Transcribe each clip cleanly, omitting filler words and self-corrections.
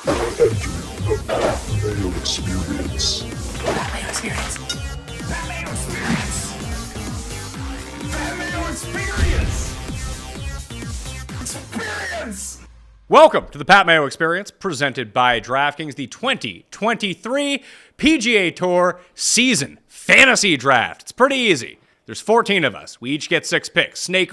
Entering the Pat Mayo Experience. Pat Mayo Experience. Pat Mayo Experience. Pat Mayo Experience. Experience. Welcome to the Pat Mayo Experience, presented by DraftKings, the 2023 PGA Tour Season Fantasy Draft. It's pretty easy. There's 14 of us. We each get 6 picks. Snake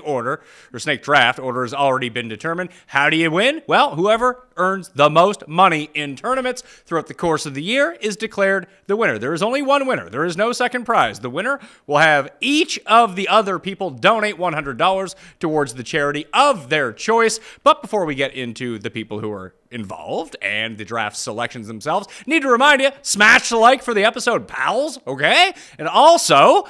draft order has already been determined. How do you win? Well, whoever earns the most money in tournaments throughout the course of the year is declared the winner. There is only one winner. There is no second prize. The winner will have each of the other people donate $100 towards the charity of their choice. But before we get into the people who are involved and the draft selections themselves, need to remind you, smash the like for the episode, pals, okay? And also,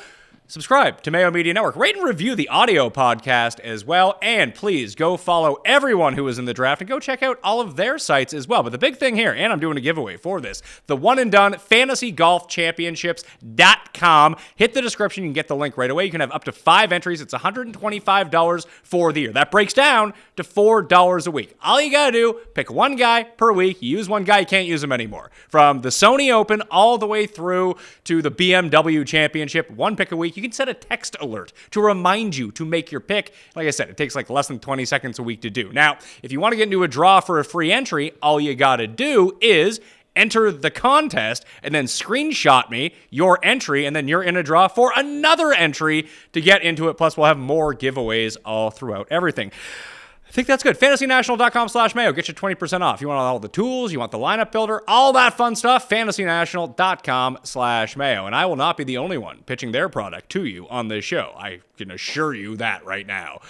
subscribe to Mayo Media Network. Rate and review the audio podcast as well. And please go follow everyone who is in the draft and go check out all of their sites as well. But the big thing here, and I'm doing a giveaway for this, the one and done fantasygolfchampionships.com. Hit the description. You can get the link right away. You can have up to 5 entries. It's $125 for the year. That breaks down to $4 a week. All you got to do, pick one guy per week. You use one guy, you can't use him anymore. From the Sony Open all the way through to the BMW Championship, one pick a week. You can set a text alert to remind you to make your pick. Like I said, it takes like less than 20 seconds a week to do. Now, if you want to get into a draw for a free entry, all you got to do is enter the contest and then screenshot me your entry, and then you're in a draw for another entry to get into it. Plus, we'll have more giveaways all throughout everything. I think that's good. FantasyNational.com/Mayo. Get you 20% off. You want all the tools, you want the lineup builder, all that fun stuff. FantasyNational.com/Mayo. And I will not be the only one pitching their product to you on this show. I can assure you that right now.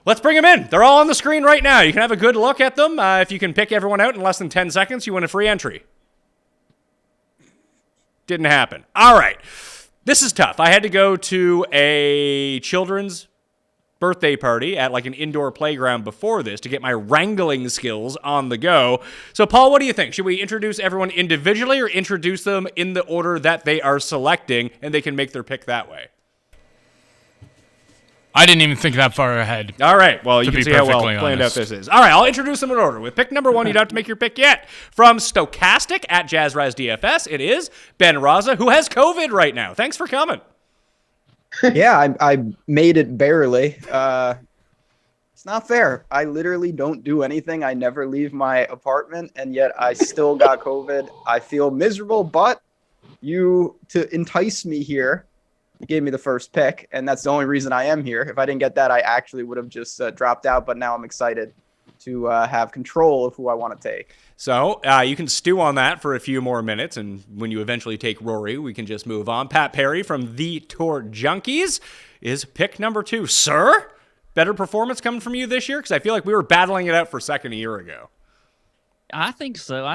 Let's bring them in. They're all on the screen right now. You can have a good look at them. If you can pick everyone out in less than 10 seconds, you win a free entry. Didn't happen. All right. This is tough. I had to go to a children's birthday party at like an indoor playground before this to get my wrangling skills on the go. So, Paul, what do you think? Should we introduce everyone individually or introduce them in the order that they are selecting and they can make their pick that way? I didn't even think that far ahead. All right. Well, you can see how well planned out this is. All right. I'll introduce them in order. With pick number 1, you don't have to make your pick yet. From Stochastic at JazzRazDFS, it is Ben Rasa, who has COVID right now. Thanks for coming. Yeah, I made it barely. It's not fair. I literally don't do anything. I never leave my apartment, and yet I still got COVID. I feel miserable, but to entice me here, you gave me the first pick, and that's the only reason I am here. If I didn't get that, I actually would have just dropped out, but now I'm excited to have control of who I want to take. So you can stew on that for a few more minutes, and when you eventually take Rory, we can just move on. Pat Perry from The Tour Junkies is pick number 2. Sir, better performance coming from you this year? Because I feel like we were battling it out for second a year ago. I think so.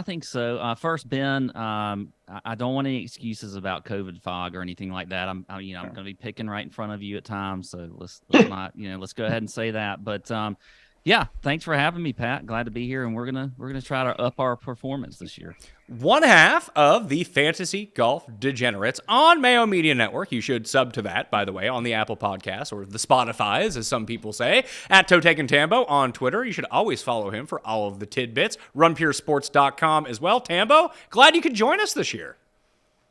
First, Ben, I don't want any excuses about COVID fog or anything like that. I'm going to be picking right in front of you at times, so let's not, let's go ahead and say that. But yeah, thanks for having me, Pat. Glad to be here, and we're gonna try to up our performance this year. One half of the Fantasy Golf Degenerates on Mayo Media Network. You should sub to that, by the way, on the Apple Podcasts, or the Spotify's, as some people say. At ToeTakenTambo on Twitter. You should always follow him for all of the tidbits. RunPureSports.com as well. Tambo, glad you could join us this year.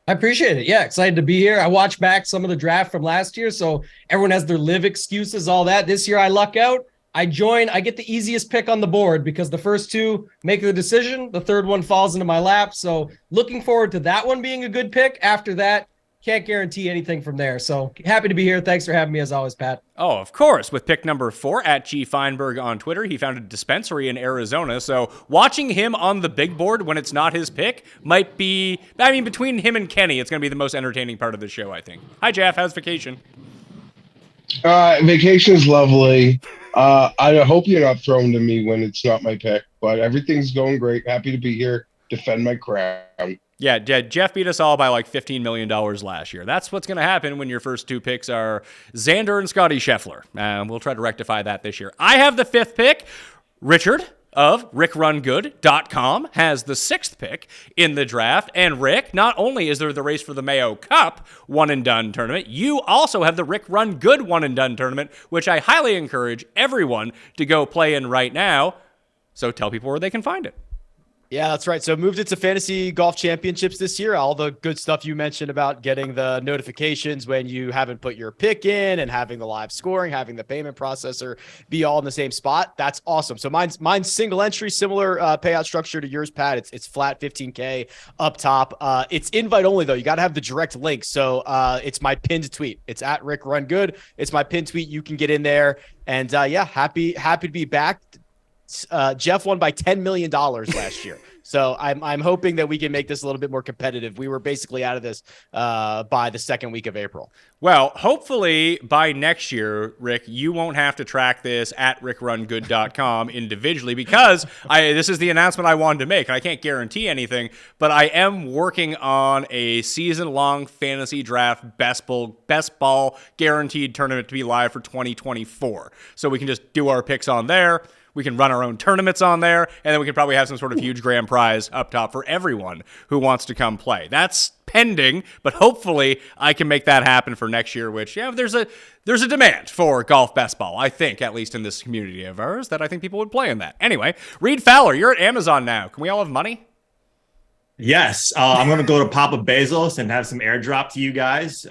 I appreciate it. Yeah, excited to be here. I watched back some of the draft from last year, so everyone has their live excuses, all that. This year I luck out. I get the easiest pick on the board because the first 2 make the decision. The third one falls into my lap. So looking forward to that one being a good pick. After that, can't guarantee anything from there. So happy to be here. Thanks for having me as always, Pat. Oh, of course. With pick number 4 at G. Fienberg on Twitter, he found a dispensary in Arizona. So watching him on the big board when it's not his pick might be, between him and Kenny, it's going to be the most entertaining part of the show, I think. Hi, Geoff. How's vacation? Vacation's lovely. I hope you're not thrown to me when it's not my pick, but everything's going great. Happy to be here, defend my crown. Yeah, Geoff beat us all by like $15 million last year. That's what's going to happen when your first 2 picks are Xander and Scotty Scheffler. We'll try to rectify that this year. I have the 5th pick. Richard of RickRunGood.com has the 6th pick in the draft. And Rick, not only is there the race for the Mayo Cup one-and-done tournament, you also have the Rick Run Good one-and-done tournament, which I highly encourage everyone to go play in right now. So tell people where they can find it. Yeah, that's right. So moved into fantasy golf championships this year. All the good stuff you mentioned about getting the notifications when you haven't put your pick in and having the live scoring, having the payment processor be all in the same spot. That's awesome. So mine's single entry, similar payout structure to yours, Pat. It's flat 15K up top. It's invite only though. You got to have the direct link. So it's my pinned tweet. It's at Rick Run Good. It's my pinned tweet. You can get in there and happy to be back. Geoff won by $10 million last year. So I'm hoping that we can make this a little bit more competitive. We were basically out of this by the second week of April. Well, hopefully by next year, Rick, you won't have to track this at rickrungood.com individually because this is the announcement I wanted to make. I can't guarantee anything, but I am working on a season-long fantasy draft best ball guaranteed tournament to be live for 2024. So we can just do our picks on there. We can run our own tournaments on there, and then we can probably have some sort of huge grand prize up top for everyone who wants to come play. That's pending, but hopefully I can make that happen for next year, which, there's a demand for golf best ball, I think, at least in this community of ours, that I think people would play in that. Anyway, Reid Fowler, you're at Amazon now. Can we all have money? Yes, I'm going to go to Papa Bezos and have some airdrop to you guys.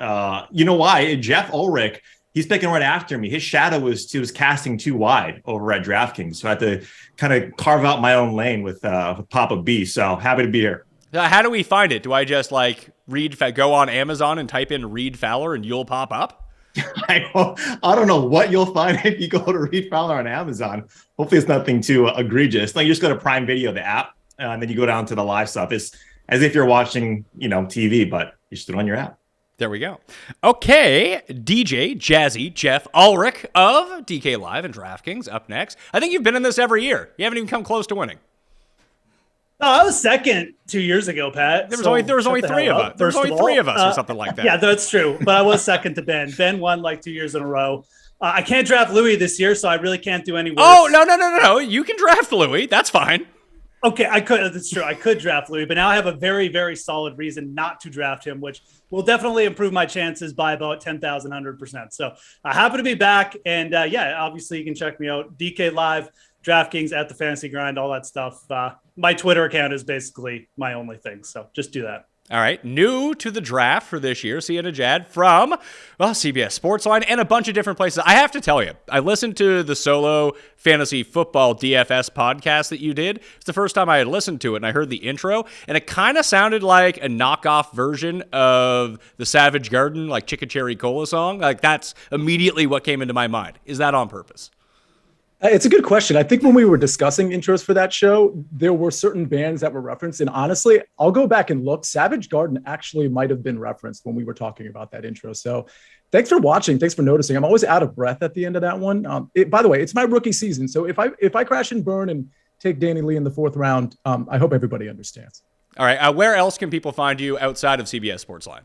You know why? Geoff Ulrich, he's picking right after me. His shadow was casting too wide over at DraftKings, so I had to kind of carve out my own lane with Papa B. So happy to be here. How do we find it? Do I just go on Amazon and type in Reid Fowler and you'll pop up? I don't know what you'll find if you go to Reid Fowler on Amazon. Hopefully it's nothing too egregious. You just go to Prime Video, the app, and then you go down to the live stuff. It's as if you're watching, TV, but you just do it on your app. There we go. Okay, DJ, Jazzy, Geoff Ulrich of DK Live and DraftKings up next. I think you've been in this every year. You haven't even come close to winning. No, I was second 2 years ago, Pat. There was only three of us. There was only three of us or something like that. Yeah, that's true. But I was second to Ben. Ben won 2 years in a row. I can't draft Louis this year, so I really can't do any worse. Oh, no. You can draft Louis. That's fine. Okay, I could. That's true. I could draft Louis, but now I have a very, very solid reason not to draft him, which will definitely improve my chances by about 10,100%. So happy to be back. And obviously you can check me out. DK Live, DraftKings, at the Fantasy Grind, all that stuff. My Twitter account is basically my only thing. So just do that. All right, new to the draft for this year, Nejad from CBS Sportsline and a bunch of different places. I have to tell you, I listened to the solo fantasy football DFS podcast that you did. It's the first time I had listened to it, and I heard the intro, and it kind of sounded like a knockoff version of the Savage Garden, Chicka Cherry Cola song. That's immediately what came into my mind. Is that on purpose? It's a good question. I think when we were discussing intros for that show, there were certain bands that were referenced. And honestly, I'll go back and look. Savage Garden actually might have been referenced when we were talking about that intro. So thanks for watching. Thanks for noticing. I'm always out of breath at the end of that one. By the way, it's my rookie season. So if I crash and burn and take Danny Lee in the fourth round, I hope everybody understands. All right. Where else can people find you outside of CBS Sportsline?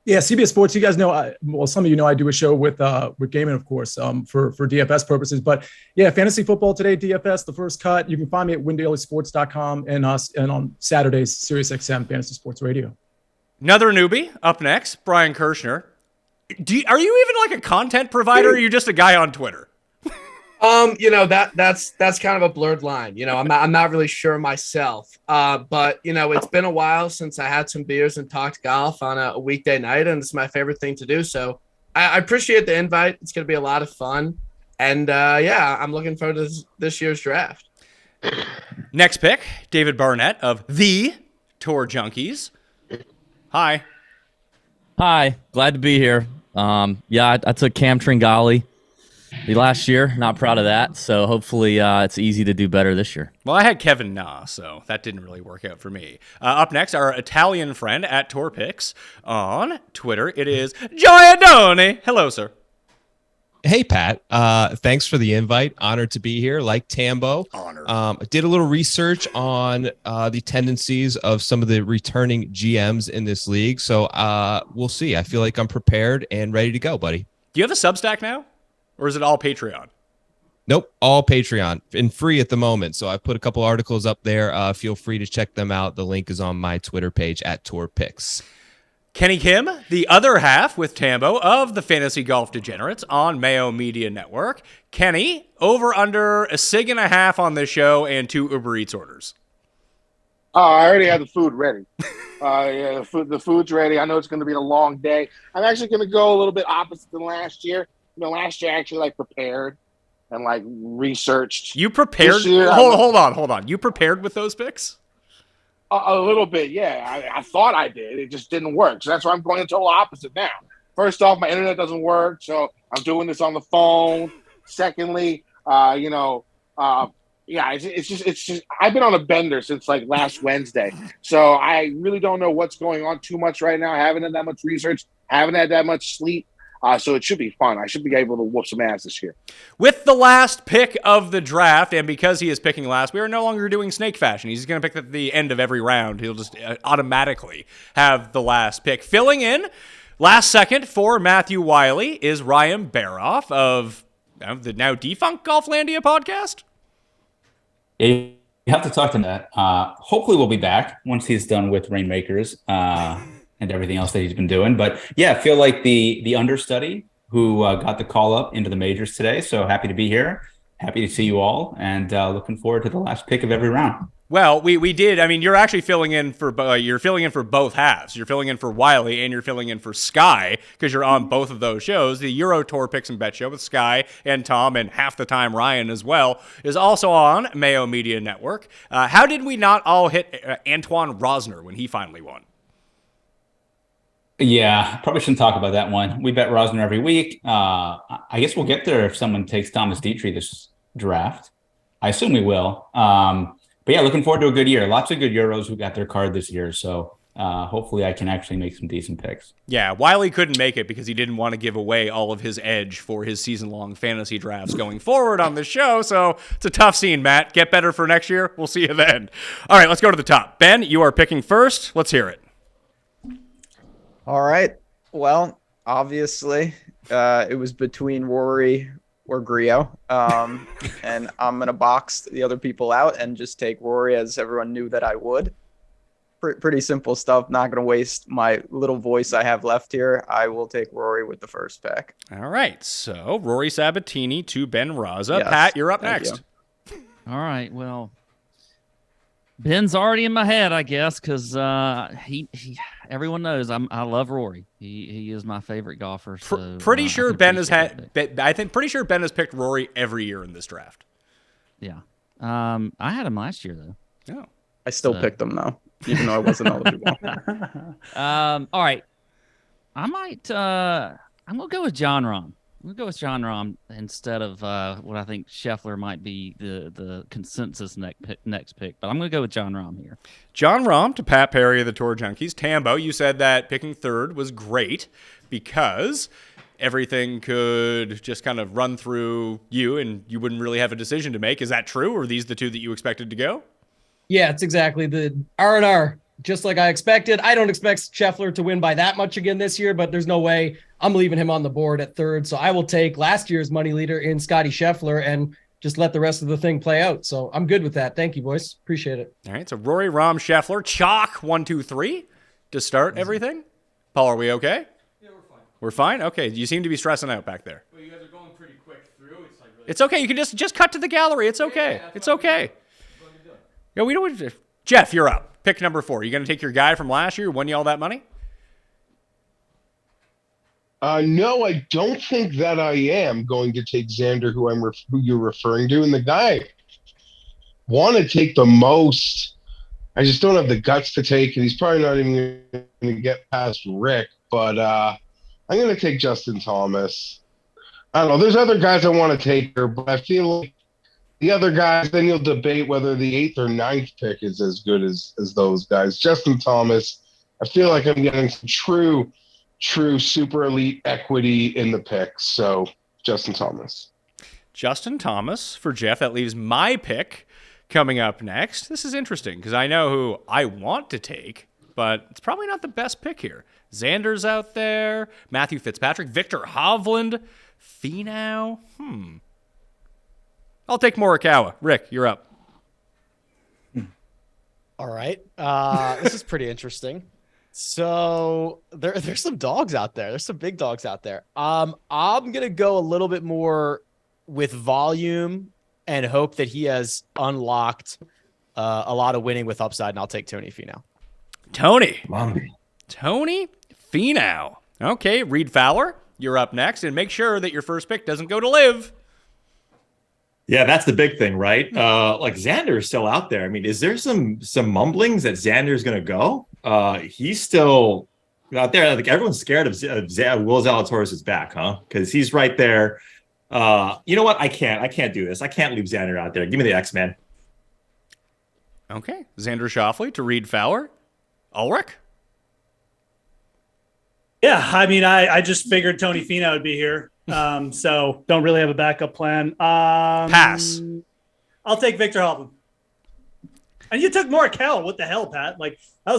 Yeah, CBS Sports. You guys know, some of you know I do a show with Gehman, of course, for DFS purposes. But yeah, Fantasy Football Today, DFS, the first cut. You can find me at windailysports.com and on Saturdays, SiriusXM Fantasy Sports Radio. Another newbie up next, Brian Kirshner. Are you even a content provider, or are you just a guy on Twitter? That's kind of a blurred line. I'm not really sure myself. But it's been a while since I had some beers and talked golf on a weekday night, and it's my favorite thing to do. So I appreciate the invite. It's going to be a lot of fun. And I'm looking forward to this year's draft. Next pick, David Barnett of the Tour Junkies. Hi. Hi, glad to be here. I took Cam Tringali the last year. Not proud of that. So hopefully it's easy to do better this year. Well, I had Kevin Na, so that didn't really work out for me. Up next, our Italian friend at Tour Picks on Twitter. It is Joey Idone. Hello, sir. Hey, Pat. Thanks for the invite. Honored to be here. Like Tambo. Honored. I did a little research on the tendencies of some of the returning GMs in this league. So we'll see. I feel like I'm prepared and ready to go, buddy. Do you have a Substack now? Or is it all Patreon? Nope, all Patreon and free at the moment. So I put a couple articles up there. Feel free to check them out. The link is on my Twitter page at TourPicks. Kenny Kim, the other half with Tambo of the Fantasy Golf Degenerates on Mayo Media Network. Kenny, over under a cig and a half on this show and 2 Uber Eats orders. Oh, I already had the food ready. Yeah, the food's ready. I know it's going to be a long day. I'm actually going to go a little bit opposite than last year. Last year I actually prepared and researched. You prepared? Year, hold on. You prepared with those picks? A little bit, yeah. I thought I did. It just didn't work. So that's why I'm going the total opposite now. First off, my internet doesn't work, so I'm doing this on the phone. Secondly, it's just I've been on a bender since last Wednesday, so I really don't know what's going on too much right now. I haven't had that much research, haven't had that much sleep, so it should be fun. I should be able to whoop some ass this year. With the last pick of the draft, and because he is picking last, we are no longer doing snake fashion. He's going to pick at the end of every round. He'll just automatically have the last pick. Filling in last second for Matthew Wiley is Ryan Baroff of the now defunct Golflandia podcast. You have to talk to him that. Hopefully we'll be back once he's done with Rainmakers and everything else that he's been doing. But yeah, I feel like the understudy who got the call up into the majors today. So happy to be here. Happy to see you all, and looking forward to the last pick of every round. Well, we did. I mean, you're actually filling in for both halves. You're filling in for Wiley and you're filling in for Sky because you're on both of those shows. The Euro Tour Picks and Bet Show with Sky and Tom, and half the time Ryan as well, is also on Mayo Media Network. How did we not all hit Antoine Rosner when he finally won? Yeah, probably shouldn't talk about that one. We bet Rosner every week. I guess we'll get there if someone takes Thomas Dietrich this draft. I assume we will. But yeah, looking forward to a good year. Lots of good Euros who got their card this year. So hopefully I can actually make some decent picks. Yeah, Wiley couldn't make it because he didn't want to give away all of his edge for his season-long fantasy drafts going forward on the show. So it's a tough scene, Matt. Get better for next year. We'll see you then. All right, let's go to the top. Ben, you are picking first. Let's hear it. All right. Well, obviously, it was between Rory or Griot. And I'm going to box the other people out and just take Rory, as everyone knew that I would. Pretty simple stuff. Not going to waste my little voice I have left here. I will take Rory with the first pick. All right. So Rory Sabatini to Ben Rasa. Yes, Pat, you're up thank next. All right. Well, Ben's already in my head, I guess, because he everyone knows I love Rory. He is my favorite golfer. So pretty sure Ben has pretty sure Ben has picked Rory every year in this draft. Yeah. I had him last year though. Oh. I still picked him though, even though I wasn't eligible. All right. I might I'm gonna go with John Rahm. I'm going to go with John Rahm instead of what I think Scheffler might be the consensus next pick. But I'm going to go with John Rahm here. John Rahm to Pat Perry of the Tour Junkies. Tambo, you said that picking third was great because everything could just kind of run through you and you wouldn't really have a decision to make. Is that true? Or are these the two that you expected to go? Yeah, it's exactly the R&R. Just like I expected. I don't expect Scheffler to win by that much again this year, but there's no way I'm leaving him on the board at third. So I will take last year's money leader in Scotty Scheffler and just let the rest of the thing play out. So I'm good with that. Thank you, boys. Appreciate it. All right. So Rory, Rahm, Scheffler, chalk 1, 2, 3 to start everything. Paul, are we okay? Yeah, we're fine. We're fine? Okay. You seem to be stressing out back there. Well, you guys are going pretty quick through. It's like really. It's okay. You can just cut to the gallery. It's okay. Yeah, it's okay. Yeah, we don't. Geoff, you're up. Pick number 4. You going to take your guy from last year who won you all that money? No, I don't think that I am going to take Xander, who you're referring to. And the guy want to take the most. I just don't have the guts to take it. He's probably not even going to get past Rick. But I'm going to take Justin Thomas. I don't know. There's other guys I want to take here, but I feel like the other guys, then you'll debate whether the 8th or 9th pick is as good as those guys. Justin Thomas, I feel like I'm getting some true super elite equity in the picks. So Justin Thomas. Justin Thomas for Geoff. That leaves my pick coming up next. This is interesting because I know who I want to take, but it's probably not the best pick here. Xander's out there. Matthew Fitzpatrick. Victor Hovland. Finau. I'll take Morikawa. Rick, you're up. All right. This is pretty interesting. So there's some dogs out there. There's some big dogs out there. I'm going to go a little bit more with volume and hope that he has unlocked a lot of winning with upside, and I'll take Tony Finau. Tony Finau. Okay, Reid Fowler, you're up next, and make sure that your first pick doesn't go to Liv. Yeah, that's the big thing, right? Like Xander is still out there. I mean, is there some mumblings that Xander is going to go? He's still out there. Like everyone's scared of Will Zalatoris' back, huh? Because he's right there. You know what? I can't do this. I can't leave Xander out there. Give me the X-Man. Okay, Xander Schauffele to Reid Fowler. Ulrich? Yeah, I mean, I just figured Tony Finau would be here. So don't really have a backup plan. Pass. I'll take Victor Hovland. And you took Morikawa. What the hell, Pat? Like that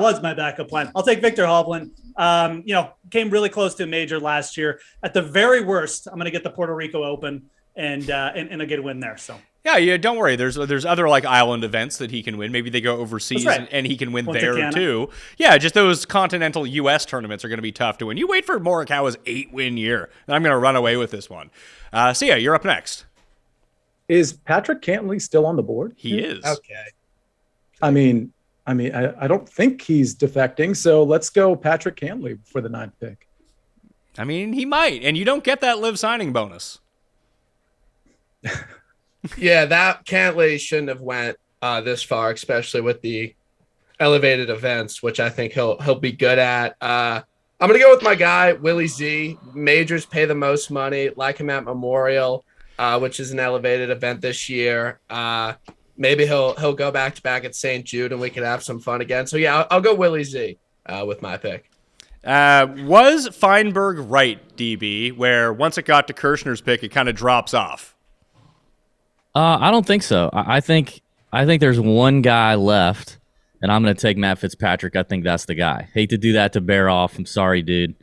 was my backup plan. I'll take Victor Hovland. Came really close to a major last year. At the very worst, I'm going to get the Puerto Rico Open and a good win there. So yeah, don't worry. There's other like island events that he can win. Maybe they go overseas and he can win there too. Yeah, just those continental U.S. tournaments are going to be tough to win. You wait for Morikawa's 8-win year, and I'm going to run away with this one. Sia, you're up next. Is Patrick Cantley still on the board? He is. Okay. I don't think he's defecting, so let's go Patrick Cantley for the 9th pick. I mean, he might, and you don't get that live signing bonus. Yeah, that Cantley shouldn't have went this far, especially with the elevated events, which I think he'll be good at. I'm gonna go with my guy Willie Z. Majors pay the most money, like him at Memorial, which is an elevated event this year. Maybe he'll go back to back at St. Jude, and we can have some fun again. So yeah, I'll go Willie Z with my pick. Was Fienberg right, DB? Where once it got to Kirshner's pick, it kind of drops off. I don't think so. I think there's one guy left, and I'm going to take Matt Fitzpatrick. I think that's the guy. Hate to do that to Baroff. I'm sorry, dude.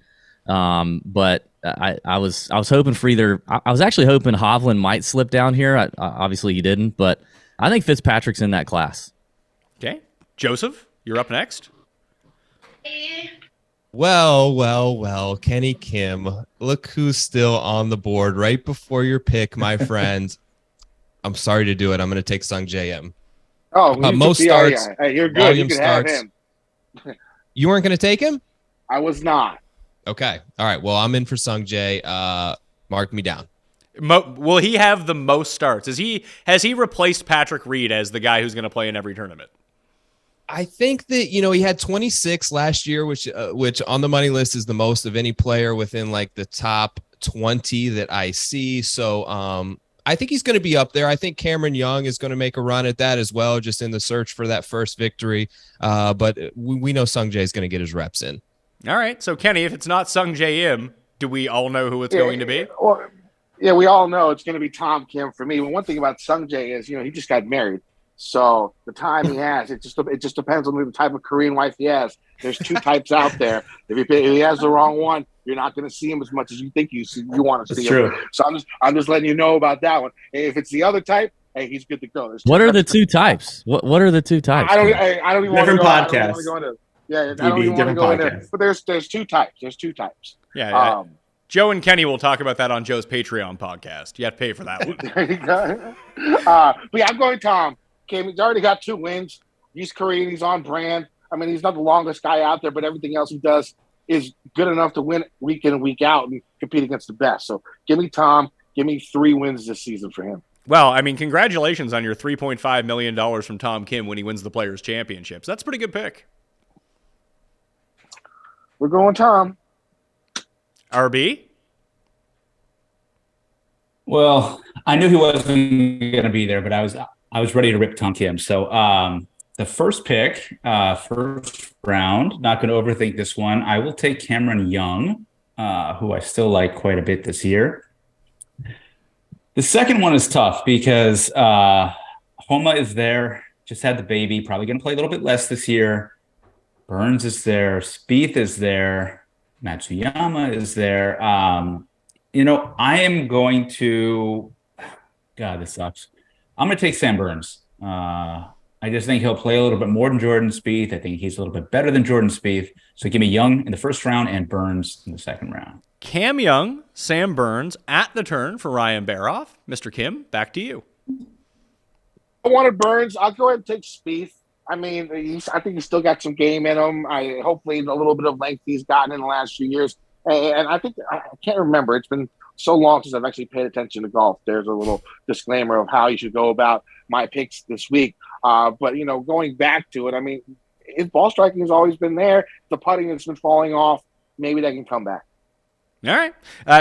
But I was hoping for either. I was actually hoping Hovland might slip down here. Obviously, he didn't, but I think Fitzpatrick's in that class. Okay, Joseph, you're up next. Well, Kenny Kim. Look who's still on the board right before your pick, my friend. I'm sorry to do it. I'm going to take Sung J.M. Oh, most starts. Hey, you're good. You can starts. have him. You weren't going to take him? I was not. Okay. All right. Well, I'm in for Sung J. Mark me down. Will he have the most starts? Has he replaced Patrick Reed as the guy who's going to play in every tournament? I think that, he had 26 last year, which on the money list is the most of any player within like the top 20 that I see. So, I think he's going to be up there. I think Cameron Young is going to make a run at that as well, just in the search for that first victory. But we know Sung Jae is going to get his reps in. All right. So, Kenny, if it's not Sung Jae Im, do we all know who it's going to be? Yeah, we all know it's going to be Tom Kim for me. But one thing about Sung Jae is, he just got married. So the time he has, it just depends on the type of Korean wife he has. There's two types out there. If he has the wrong one, you're not going to see him as much as you think you want to see him. So I'm just letting you know about that one. If it's the other type, hey, he's good to go. What are the two types? What are the two types? I don't even want to go. I don't even want to go in there. But there's two types. There's two types. Yeah. Joe and Kenny will talk about that on Joe's Patreon podcast. You have to pay for that one. There you go. But yeah, I'm going Tom. He's already got 2 wins. He's Korean. He's on brand. I mean, he's not the longest guy out there, but everything else he does is good enough to win week in and week out and compete against the best. So give me Tom. Give me 3 wins this season for him. Well, I mean, congratulations on your $3.5 million from Tom Kim when he wins the Players' Championships. That's a pretty good pick. We're going Tom. RB? Well, I knew he wasn't going to be there, but I was ready to rip Tom Kim. So the first pick, first round, not going to overthink this one. I will take Cameron Young, who I still like quite a bit this year. The second one is tough because Homa is there, just had the baby, probably going to play a little bit less this year. Burns is there. Spieth is there. Matsuyama is there. I am going to – God, this sucks. I'm going to take Sam Burns. I just think he'll play a little bit more than Jordan Spieth. I think he's a little bit better than Jordan Spieth. So give me Young in the first round and Burns in the second round. Cam Young, Sam Burns at the turn for Ryan Baroff. Mr. Kim, back to you. I wanted Burns. I'll go ahead and take Spieth. I mean, I think he's still got some game in him. Hopefully a little bit of length he's gotten in the last few years. And I think I can't remember. It's been so long since I've actually paid attention to golf. There's a little disclaimer of how you should go about my picks this week. But going back to it, I mean, his ball striking has always been there. The putting has been falling off. Maybe they can come back. All right.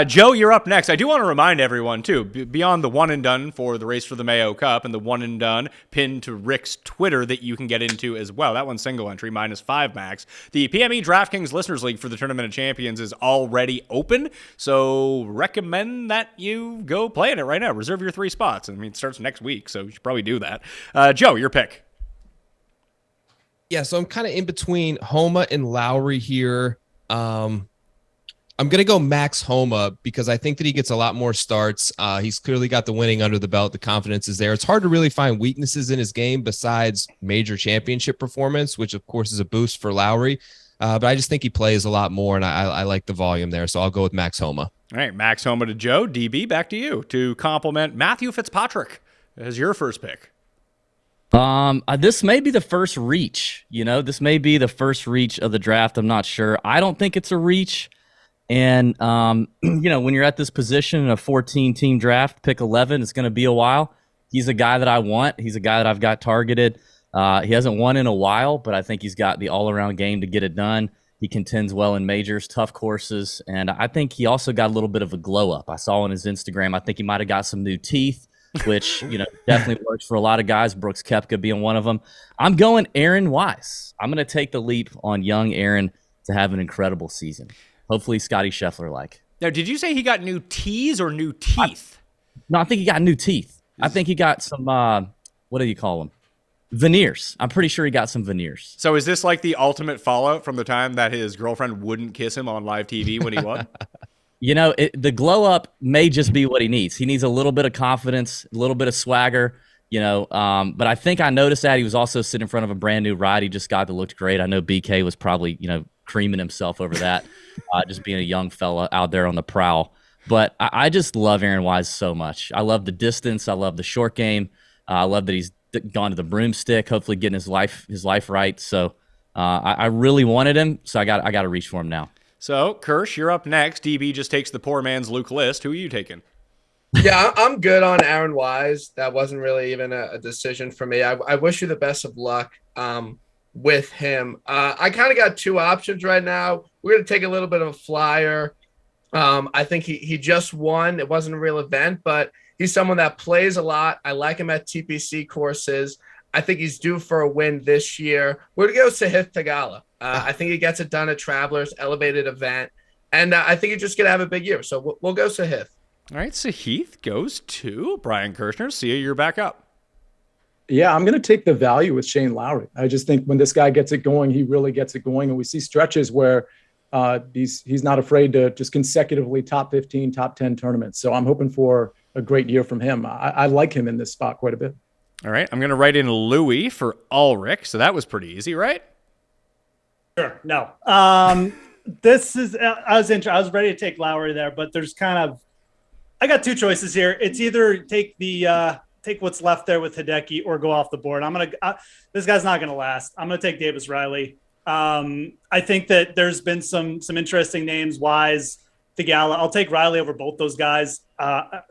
Joe, you're up next. I do want to remind everyone, too, beyond the one and done for the race for the Mayo Cup and the one and done pinned to Rick's Twitter that you can get into as well. That one's single entry, -5 max. The PME DraftKings Listeners League for the Tournament of Champions is already open, so recommend that you go play in it right now. Reserve your 3 spots. I mean, it starts next week, so you should probably do that. Joe, your pick. Yeah, so I'm kind of in between Homa and Lowry here. I'm going to go Max Homa because I think that he gets a lot more starts. He's clearly got the winning under the belt. The confidence is there. It's hard to really find weaknesses in his game besides major championship performance, which of course is a boost for Lowry. But I just think he plays a lot more, and I like the volume there. So I'll go with Max Homa. All right, Max Homa to Joe. DB, back to you to compliment Matthew Fitzpatrick as your first pick. This may be the first reach. This may be the first reach of the draft. I'm not sure. I don't think it's a reach. And, when you're at this position in a 14-team draft, pick 11, it's going to be a while. He's a guy that I want. He's a guy that I've got targeted. He hasn't won in a while, but I think he's got the all-around game to get it done. He contends well in majors, tough courses, and I think he also got a little bit of a glow-up. I saw on his Instagram, I think he might have got some new teeth, which, definitely works for a lot of guys, Brooks Koepka being one of them. I'm going Aaron Wise. I'm going to take the leap on young Aaron to have an incredible season. Hopefully Scotty Scheffler-like. Now, did you say he got new tees or new teeth? I think he got new teeth. I think he got some, what do you call them? Veneers. I'm pretty sure he got some veneers. So is this like the ultimate fallout from the time that his girlfriend wouldn't kiss him on live TV when he won? The glow-up may just be what he needs. He needs a little bit of confidence, a little bit of swagger, but I think I noticed that he was also sitting in front of a brand new ride he just got that looked great. I know BK was probably, creaming himself over that, just being a young fella out there on the prowl. But I just love Aaron Wise so much. I love the distance. I love the short game. I love that he's gone to the broomstick, hopefully getting his life right. So I really wanted him, so I got to reach for him now. So, Kirsch, you're up next. DB just takes the poor man's Luke List. Who are you taking? Yeah, I'm good on Aaron Wise. That wasn't really even a decision for me. I wish you the best of luck with him. I kind of got 2 options right now. We're going to take a little bit of a flyer. I think he just won. It wasn't a real event, but he's someone that plays a lot. I like him at TPC courses. I think he's due for a win this year. We're going to go Sahith Theegala. I think he gets it done at Travelers, elevated event. And I think he's just going to have a big year. So we'll go Sahith. All right, Sahith goes to Brian Kirshner. See you, you're back up. Yeah, I'm going to take the value with Shane Lowry. I just think when this guy gets it going, he really gets it going. And we see stretches where he's not afraid to just consecutively top 15, top 10 tournaments. So I'm hoping for a great year from him. I like him in this spot quite a bit. All right, I'm going to write in Louis for Ulrich. So that was pretty easy, right? Sure. No. This is I was ready to take Lowry there, but there's I got 2 choices here. It's either take what's left there with Hideki or go off the board. This guy's not going to last. I'm going to take Davis Riley. I think that there's been some interesting names, Wise, Theegala. I'll take Riley over both those guys.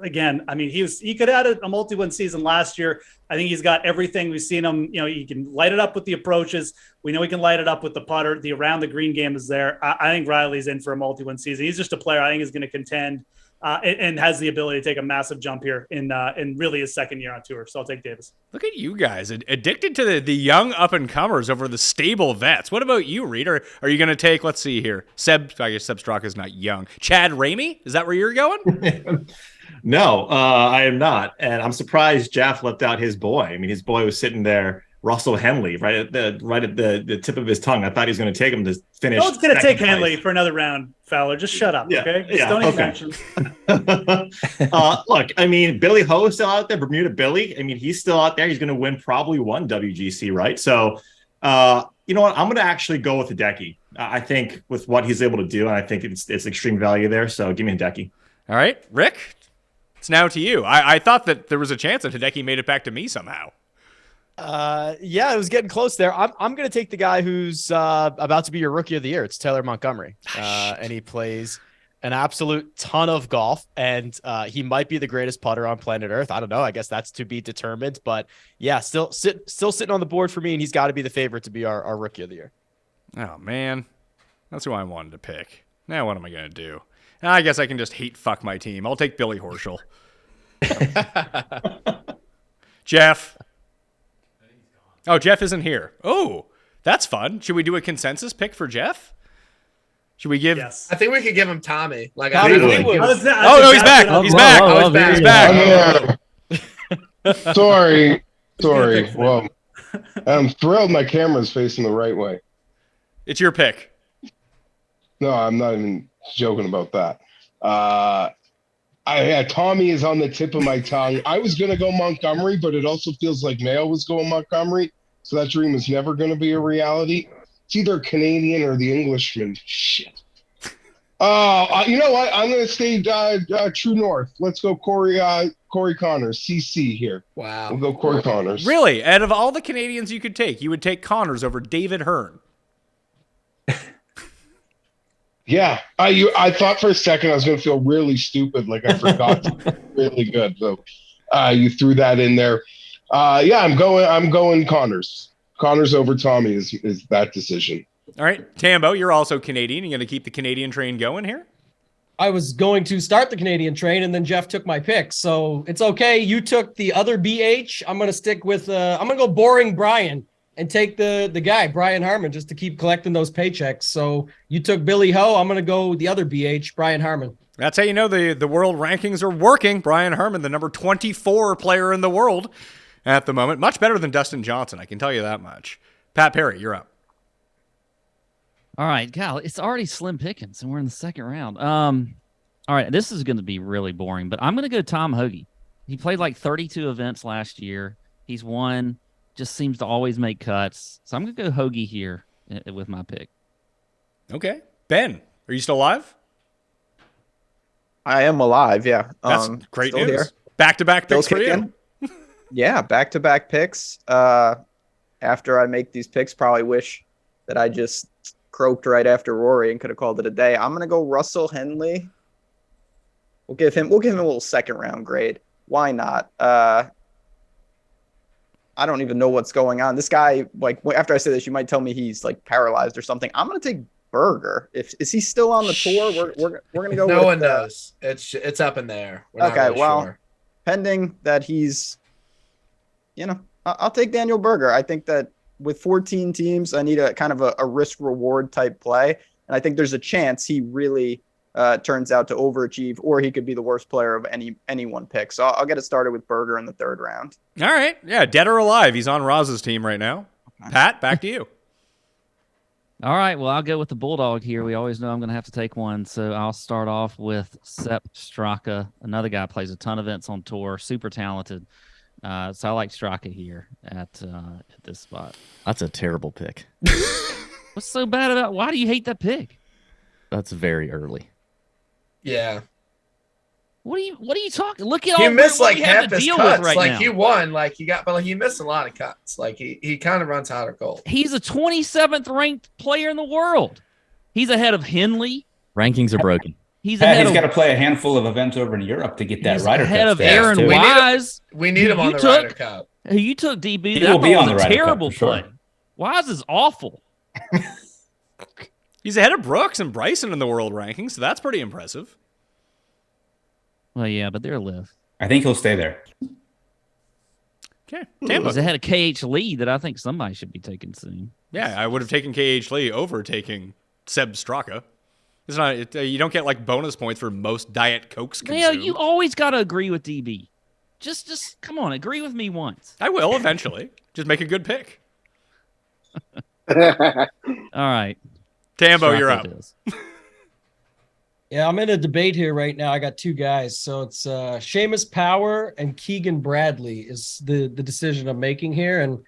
Again, I mean, he could have had a multi-win season last year. I think he's got everything. We've seen him, he can light it up with the approaches. We know he can light it up with the putter. The around the green game is there. I think Riley's in for a multi-win season. He's just a player I think is going to contend and has the ability to take a massive jump here in really his second year on tour. So I'll take Davis. Look at you guys, addicted to the young up-and-comers over the stable vets. What about you, Reid? Are you going to take, let's see here, I guess Seb Straka is not young. Chad Ramey? Is that where you're going? No, I am not. And I'm surprised Geoff left out his boy. I mean, his boy was sitting there, Russell Henley, right at the tip of his tongue. I thought he was going to take him to finish. No one's going to take Henley for another round, Fowler. Just shut up, okay? Just don't even mention. Look, I mean, Billy Ho is still out there. Bermuda Billy. I mean, he's still out there. He's going to win probably one WGC, right? So, you know what? I'm going to actually go with Hideki. I think with what he's able to do, and I think it's extreme value there. So give me Hideki. All right, Rick, it's now to you. I thought that there was a chance that Hideki made it back to me somehow. Yeah, it was getting close there. I'm going to take the guy who's about to be your rookie of the year. It's Taylor Montgomery, and he plays an absolute ton of golf, and he might be the greatest putter on planet Earth. I don't know. I guess that's to be determined, but yeah, still sitting on the board for me, and he's got to be the favorite to be our rookie of the year. Oh man, that's who I wanted to pick. Now what am I gonna do? I guess I can just hate fuck my team. I'll take Billy Horschel. Geoff. Oh, Geoff isn't here. Oh, that's fun. Should we do a consensus pick for Geoff? Should we give? I think we could give him Tommy. Like Tommy I would. would. Oh no, he's back. He's back. Oh, he's back. Sorry. Well, I'm thrilled my camera's facing the right way. It's your pick. No, I'm not even joking about that. Tommy is on the tip of my tongue. I was going to go Montgomery, but it also feels like Mayo was going Montgomery. So that dream is never going to be a reality. It's either Canadian or the Englishman. Shit. You know what? I'm going to stay true north. Let's go Corey Connors, CC here. Wow. We'll go Corey Connors. Really? Out of all the Canadians you could take, you would take Connors over David Hearn. Yeah, I thought for a second I was going to feel really stupid, like I forgot. Really good. So you threw that in there. Yeah, I'm going Connors. Connors over Tommy is that decision. All right, Tambo, you're also Canadian. You going to keep the Canadian train going here? I was going to start the Canadian train, and then Geoff took my pick, so it's okay. You took the other BH. I'm going to stick with. I'm going to go boring Brian and take the guy Brian Harmon just to keep collecting those paychecks. So you took Billy Ho. I'm going to go the other BH, Brian Harmon. That's how you know the world rankings are working. Brian Harmon, the number 24 player in the world at the moment. Much better than Dustin Johnson, I can tell you that much. Pat Perry, you're up. All right, Cal, it's already slim pickings, and we're in the second round. All right, this is going to be really boring, but I'm going to go Tom Hoagie. He played like 32 events last year. He's won, just seems to always make cuts. So I'm going to go Hoagie here with my pick. Okay. Ben, are you still alive? I am alive, yeah. That's great still news. here. Back-to-back picks for kicking. you. Yeah, back-to-back picks. After I make these picks, probably wish that I just croaked right after Rory and could have called it a day. I'm going to go Russell Henley. We'll give him a little second round grade. Why not? I don't even know what's going on. This guy, like, after I say this, you might tell me he's like paralyzed or something. I'm going to take Berger. Is he still on the tour? We're going to go. No one knows. It's up in there. We're not really sure. Pending that he's, I'll take Daniel Berger. I think that with 14 teams, I need a kind of a risk reward type play, and I think there's a chance he really turns out to overachieve, or he could be the worst player of any one pick. So I'll get it started with Berger in the third round. All right. Yeah, dead or alive. He's on Rasa's team right now. Okay. Pat, back to you. All right. Well, I'll go with the Bulldog here. We always know I'm going to have to take one. So I'll start off with Sepp Straka. Another guy plays a ton of events on tour, super talented. So I like Straka here at this spot. That's a terrible pick. What's so bad about? Why do you hate that pick? That's very early. Yeah. What are you talking? Look at he all missed what like half his cuts. Right like now. he won, like but he missed a lot of cuts. Like he kind of runs hot or cold. He's a 27th ranked player in the world. He's ahead of Henley. Rankings are broken. He's got to play a handful of events over in Europe to get that Ryder Cup. Ahead of Aaron Wise. We need him on the Ryder Cup. You took DB. He will be on the Ryder Cup, terrible for sure. play. Wise is awful. He's ahead of Brooks and Bryson in the world rankings, so that's pretty impressive. Well, yeah, but they're live. I think he'll stay there. Okay. Tampa. He's ahead of KH Lee that I think somebody should be taking soon. Yeah, I would have taken KH Lee over taking Seb Straka. It's not. You don't get like bonus points for most Diet Cokes consumed. Yeah, you always got to agree with DB. Just come on, agree with me once. I will eventually. Just make a good pick. All right. Tambo, you're up. Yeah, I'm in a debate here right now. I got two guys. So it's Seamus Power and Keegan Bradley is the decision I'm making here. And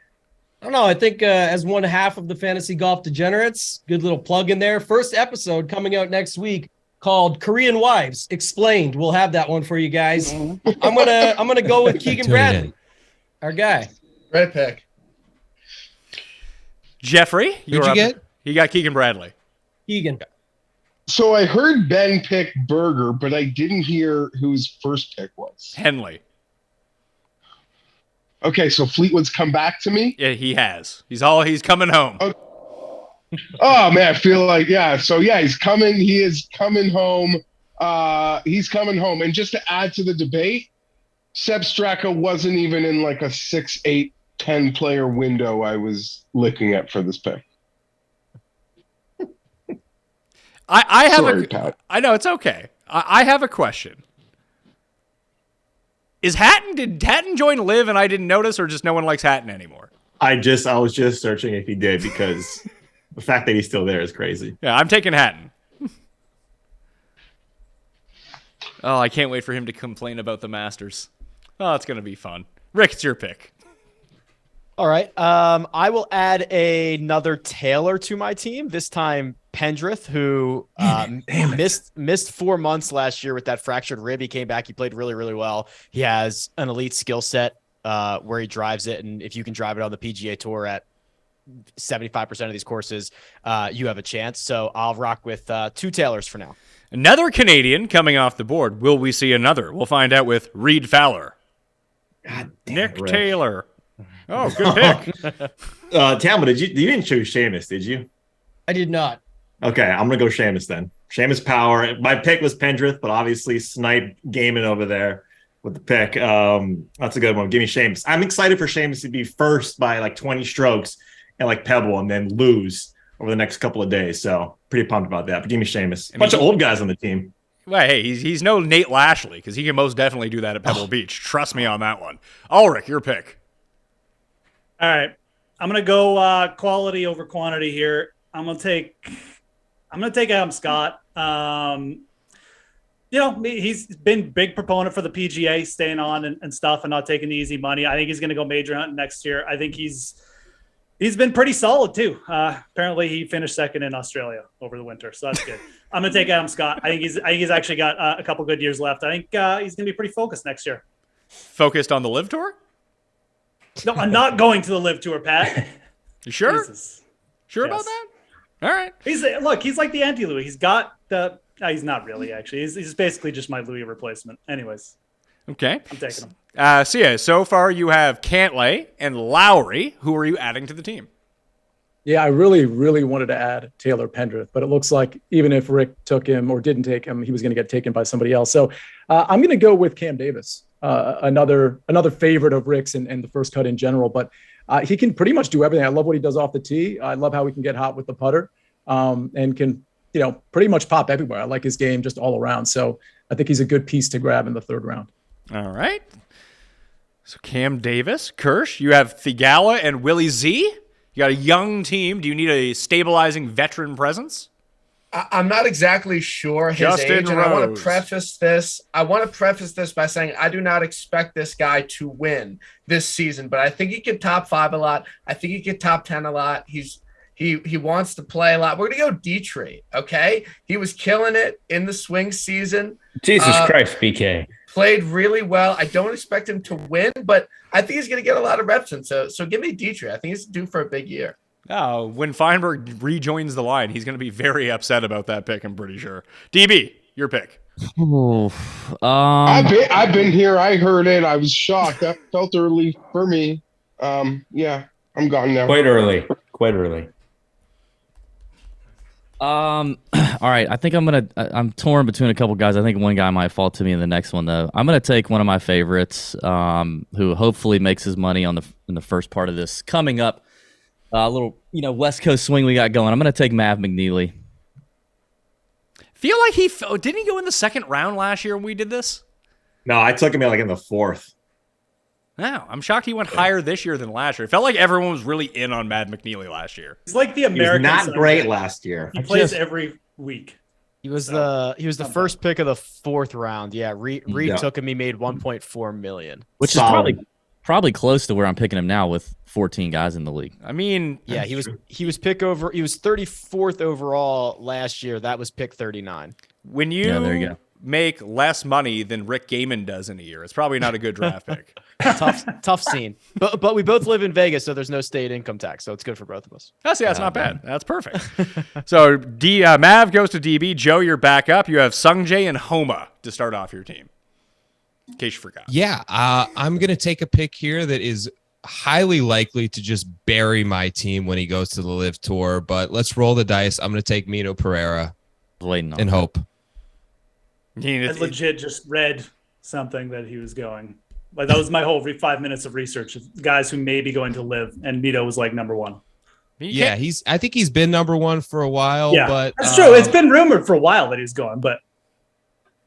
I don't know. I think as one half of the Fantasy Golf Degenerates, good little plug in there. First episode coming out next week called Korean Wives Explained. We'll have that one for you guys. I'm gonna go with Keegan Bradley, our guy. Great pick. Jeffrey, Who'd you get? He got Keegan Bradley. Keegan. So I heard Ben pick Berger, but I didn't hear who his first pick was. Henley. Okay, so Fleetwood's come back to me? Yeah, he has. He's coming home. Oh man, I feel like so he's coming. He is coming home. He's coming home. And just to add to the debate, Seb Straka wasn't even in like a 6, 8, 10 player window I was looking at for this pick. I have Sorry, Pat. I know it's okay. I have a question. Did Hatton join Live and I didn't notice, or just no one likes Hatton anymore? I was just searching if he did, because the fact that he's still there is crazy. Yeah, I'm taking Hatton. Oh, I can't wait for him to complain about the Masters. Oh, it's going to be fun. Rick, it's your pick. All right. I will add another Taylor to my team, this time Pendrith, who missed 4 months last year with that fractured rib. He came back. He played really, really well. He has an elite skill set where he drives it. And if you can drive it on the PGA Tour at 75% of these courses, you have a chance. So I'll rock with 2 Taylors for now. Another Canadian coming off the board. Will we see another? We'll find out with Reid Fowler. Nick Rick. Taylor. Oh, good pick. Tambo, you didn't choose Seamus, did you? I did not. Okay, I'm gonna go Seamus then. Seamus Power. My pick was Pendrith, but obviously Snipe Gehman over there with the pick. That's a good one. Give me Seamus. I'm excited for Seamus to be first by like 20 strokes and like Pebble, and then lose over the next couple of days. So pretty pumped about that. But give me Seamus. A bunch of old guys on the team. Well, hey, he's no Nate Lashley, because he can most definitely do that at Pebble Beach. Trust me on that one. Ulrich, your pick. All right, I'm gonna go quality over quantity here. I'm gonna take Adam Scott. He's been big proponent for the PGA, staying on and stuff, and not taking the easy money. I think he's gonna go major hunting next year. I think he's been pretty solid too. Apparently, he finished second in Australia over the winter, so that's good. I'm gonna take Adam Scott. I think he's actually got a couple good years left. I think he's gonna be pretty focused next year. Focused on the Live Tour? No, I'm not going to the Live Tour, Pat. You sure? Jesus. Sure about that? All right. He's like the anti-Louis. He's got the. He's not really actually. He's basically just my Louis replacement. Anyways. Okay. I'm taking him. So far you have Cantlay and Lowry. Who are you adding to the team? Yeah, I really, really wanted to add Taylor Pendrith, but it looks like even if Rick took him or didn't take him, he was going to get taken by somebody else. So I'm going to go with Cam Davis, another favorite of Rick's and the first cut in general. But he can pretty much do everything. I love what he does off the tee. I love how he can get hot with the putter and can, pretty much pop everywhere. I like his game just all around. So I think he's a good piece to grab in the 3rd round. All right. So Cam Davis, Kirsch, you have Thigala and Willie Z. You got a young team. Do you need a stabilizing veteran presence? I'm not exactly sure his Justin age, and I want Rose. to preface this. by saying I do not expect this guy to win this season, but I think he could top 5 a lot. I think he could top 10 a lot. He wants to play a lot. We're gonna go Dietrich, okay? He was killing it in the swing season. Jesus Christ, BK. Played really well. I don't expect him to win, but I think he's gonna get a lot of reps in. So give me Dietrich. I think he's due for a big year. Oh, when Fienberg rejoins the line, he's going to be very upset about that pick, I'm pretty sure. DB, your pick. I've been here. I heard it. I was shocked. That felt early for me. Yeah, I'm gone now. Quite early. All right. I think I'm torn between a couple guys. I think one guy might fall to me in the next one, though. I'm gonna take one of my favorites, who hopefully makes his money in the first part of this coming up. A little, West Coast swing we got going. I'm gonna take Mav McNeely. Feel like didn't he go in the 2nd round last year when we did this? No, I took him in the 4th. No, I'm shocked he went higher this year than last year. It felt like everyone was really in on Mad McNeely last year. He's like the American. He was not son. great last year. He plays every week. He was the first pick of the 4th round. Yeah, Reid took him. He made $1.4 million, which is probably close to where I'm picking him now with 14 guys in the league. I mean, yeah, he was 34th overall last year. That was pick 39. When you there you go. make less money than Rick Gehman does in a year. It's probably not a good draft pick. Tough scene. But we both live in Vegas, so there's no state income tax, so it's good for both of us. That's not bad. That's perfect. So Mav goes to DB. Joe, you're back up. You have Sungjae and Homa to start off your team. In case you forgot. Yeah, I'm going to take a pick here that is highly likely to just bury my team when he goes to the Live Tour, but let's roll the dice. I'm going to take Mito Pereira and hope. I legit just read something that he was going. Like that was my whole 5 minutes of research of guys who may be going to Live, and Mito was like number one. Yeah, I think he's been number one for a while. Yeah, but that's true. It's been rumored for a while that he's going, but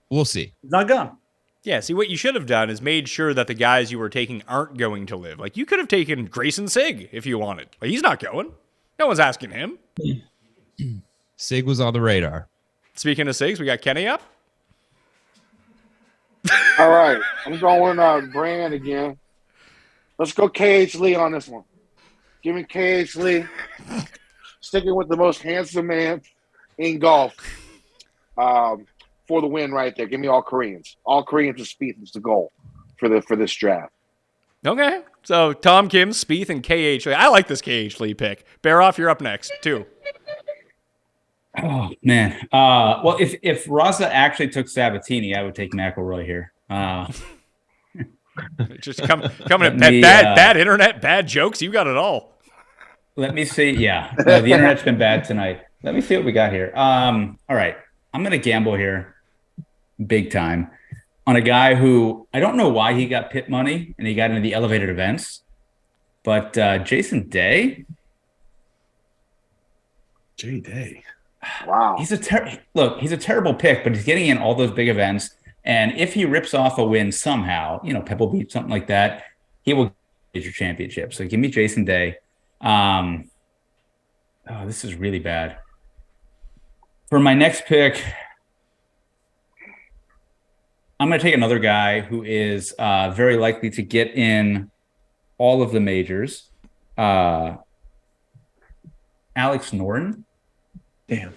we'll see. He's not gone. Yeah, see, what you should have done is made sure that the guys you were taking aren't going to Live. Like, you could have taken Grayson Sig if you wanted. Like, he's not going. No one's asking him. Sig was on the radar. Speaking of Sigs, we got Kenny up. All right, I'm going Brand again. Let's go KH Lee on this one. Give me KH Lee. Sticking with the most handsome man in golf. For the win right there. Give me all Koreans. All Koreans and Spieth is the goal for this draft. Okay. So Tom Kim, Spieth, and KH Lee. I like this KH Lee pick. Baroff, you're up next, too. Oh, man. Well, if Rasa actually took Sabatini, I would take McIlroy here. Just coming at bad internet, bad jokes. You got it all. Let me see. Yeah. No, the internet's been bad tonight. Let me see what we got here. All right. I'm going to gamble here big time on a guy who I don't know why he got pit money and he got into the elevated events, but Jason Day. J Day. Wow. He's a terrible pick, but he's getting in all those big events. And if he rips off a win somehow, Pebble Beach, something like that, he will get your championship. So give me Jason Day. This is really bad. For my next pick, I'm going to take another guy who is very likely to get in all of the majors. Alex Noren. Damn.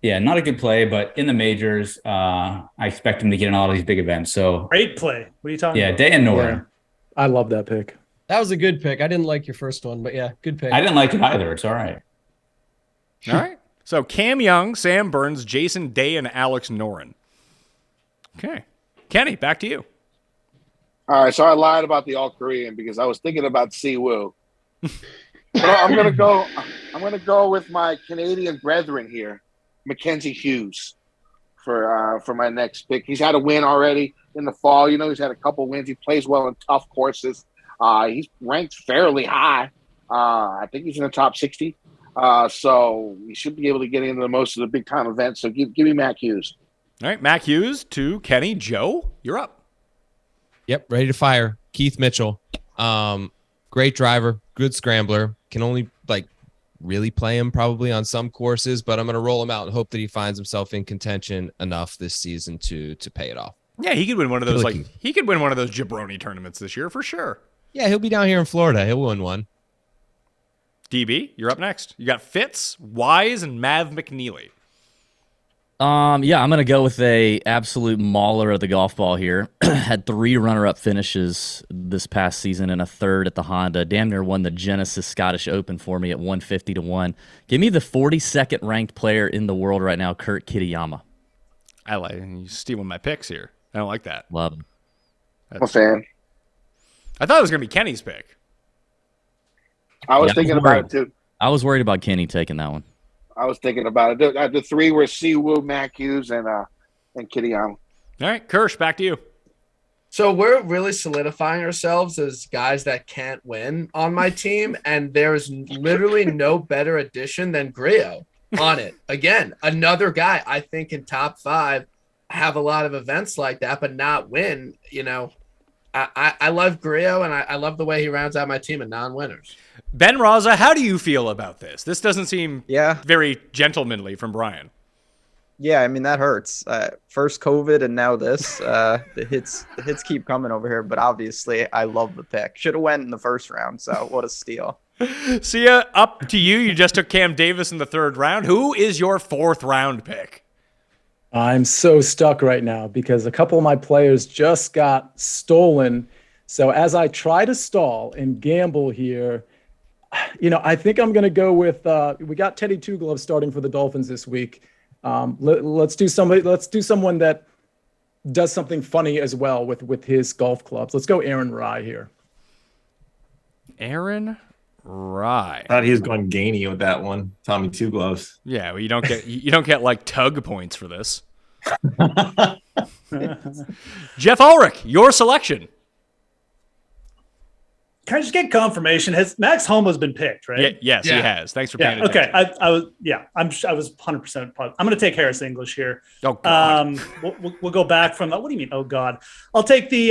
Yeah, not a good play, but in the majors, I expect him to get in all these big events. So great play. What are you talking about? Yeah, Day and Noren. Yeah. I love that pick. That was a good pick. I didn't like your first one, but yeah, good pick. I didn't like it either. It's all right. All right. So Cam Young, Sam Burns, Jason Day, and Alex Noren. Okay. Kenny, back to you. All right, so I lied about the All-Korean because I was thinking about Siwoo. I'm gonna go with my Canadian brethren here, Mackenzie Hughes, for my next pick. He's had a win already in the fall. He's had a couple wins. He plays well in tough courses. He's ranked fairly high. I think he's in the top 60. So he should be able to get into most of the big time events. So give me Mac Hughes. All right, Mac Hughes to Kenny. Joe, you're up. Yep, ready to fire. Keith Mitchell. Great driver, good scrambler. Can only really play him probably on some courses, but I'm going to roll him out and hope that he finds himself in contention enough this season to pay it off. Yeah, he could win one of those he could win one of those jabroni tournaments this year for sure. Yeah, he'll be down here in Florida. He'll win one. DB, you're up next. You got Fitz, Wise, and Mav McNeely. Yeah, I'm gonna go with a absolute mauler of the golf ball here. Had 3 runner-up finishes this past season and a third at the Honda. Damn near won the Genesis Scottish Open for me at 150-1. Give me the 42nd ranked player in the world right now, Kurt Kitayama. I like you stealing my picks here. I don't like that. Love him. I'm a fan. I thought it was gonna be Kenny's pick. I was thinking about it too. I was worried about Kenny taking that one. I was thinking about it. The 3 were Siwoo, Mac Hughes, and Kitayama. All right, Kirsch, back to you. So we're really solidifying ourselves as guys that can't win on my team, and there's literally no better addition than Griot on it. Again, another guy I think in top 5 have a lot of events like that, but not win. I love Griot, and I love the way he rounds out my team of non-winners. Ben Raza, how do you feel about this? This doesn't seem very gentlemanly from Brian. Yeah, I mean, that hurts. First COVID and now this. The hits keep coming over here, but obviously I love the pick. Should have went in the first round, so what a steal. See ya. Up to you. You just took Cam Davis in the 3rd round. Who is your 4th round pick? I'm so stuck right now because a couple of my players just got stolen. So as I try to stall and gamble here, I think I'm going to go with we got Teddy Two Gloves starting for the Dolphins this week. Let's do someone that does something funny as well with his golf clubs. Let's go Aaron Rye here. Aaron Rye. Thought he was going Gainey with that one. Tommy Two Gloves. Yeah, well, you don't get like tug points for this. Geoff Ulrich, your selection. Can I just get confirmation? Has Max Homa's been picked, right? Yes, he has. Thanks for paying Okay, attention. I was 100% positive. I'm going to take Harris English here. Oh God. We'll go back from. What do you mean? Oh God. I'll take the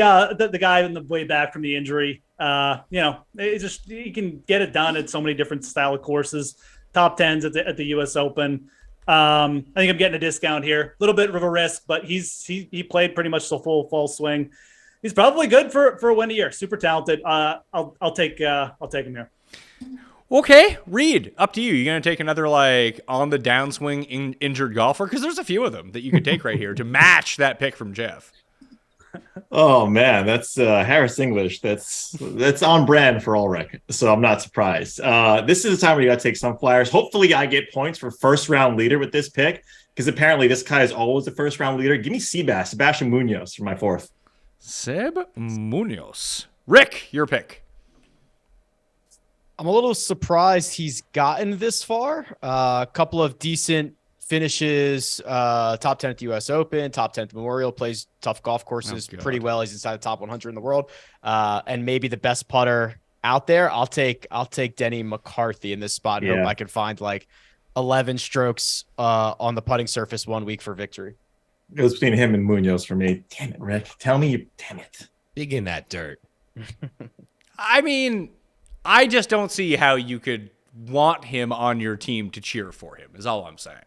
guy on the way back from the injury. He can get it done at so many different style of courses. Top 10s at the U.S. Open. I think I'm getting a discount here. A little bit of a risk, but he played pretty much the full swing. He's probably good for a win a year. Super talented. I'll take him here. Okay, Reid, up to you. You gonna take another like on the downswing injured golfer? Because there's a few of them that you could take right here to match that pick from Geoff. Oh man, that's Harris English. That's on brand for Ulrich, so I'm not surprised. This is the time where you got to take some flyers. Hopefully, I get points for first round leader with this pick because apparently this guy is always the first round leader. Give me Sebastian Munoz for my fourth. Seb Munoz. Rick, your pick. I'm a little surprised he's gotten this far. A couple of decent finishes, top 10 at the U.S. Open, top 10 at the Memorial, plays tough golf courses pretty well. He's inside the top 100 in the world, and maybe the best putter out there. I'll take Denny McCarthy in this spot. And hope I can find like 11 strokes on the putting surface 1 week for victory. It was between him and Munoz for me. Damn it, Rick. Tell me, damn it. Dig in that dirt. I mean, I just don't see how you could want him on your team to cheer for him, is all I'm saying.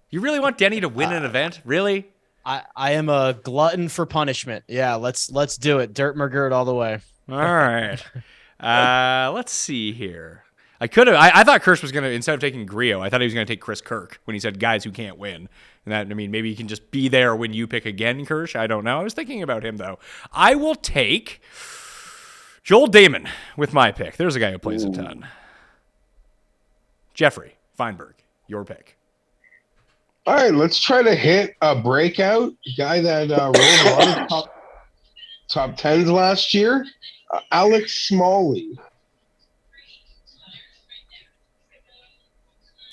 You really want Denny to win an event? Really? I am a glutton for punishment. Yeah, let's do it. Dirt McGirt all the way. All right. Let's see here. I thought Kirsch was going to, instead of taking Griot, I thought he was going to take Chris Kirk when he said guys who can't win. And that, maybe he can just be there when you pick again, Kirsch. I don't know. I was thinking about him, though. I will take Joel Damon with my pick. There's a guy who plays a ton. Jeffrey Fienberg, your pick. All right, let's try to hit a breakout guy that rolled a lot of top 10s last year. Alex Smalley.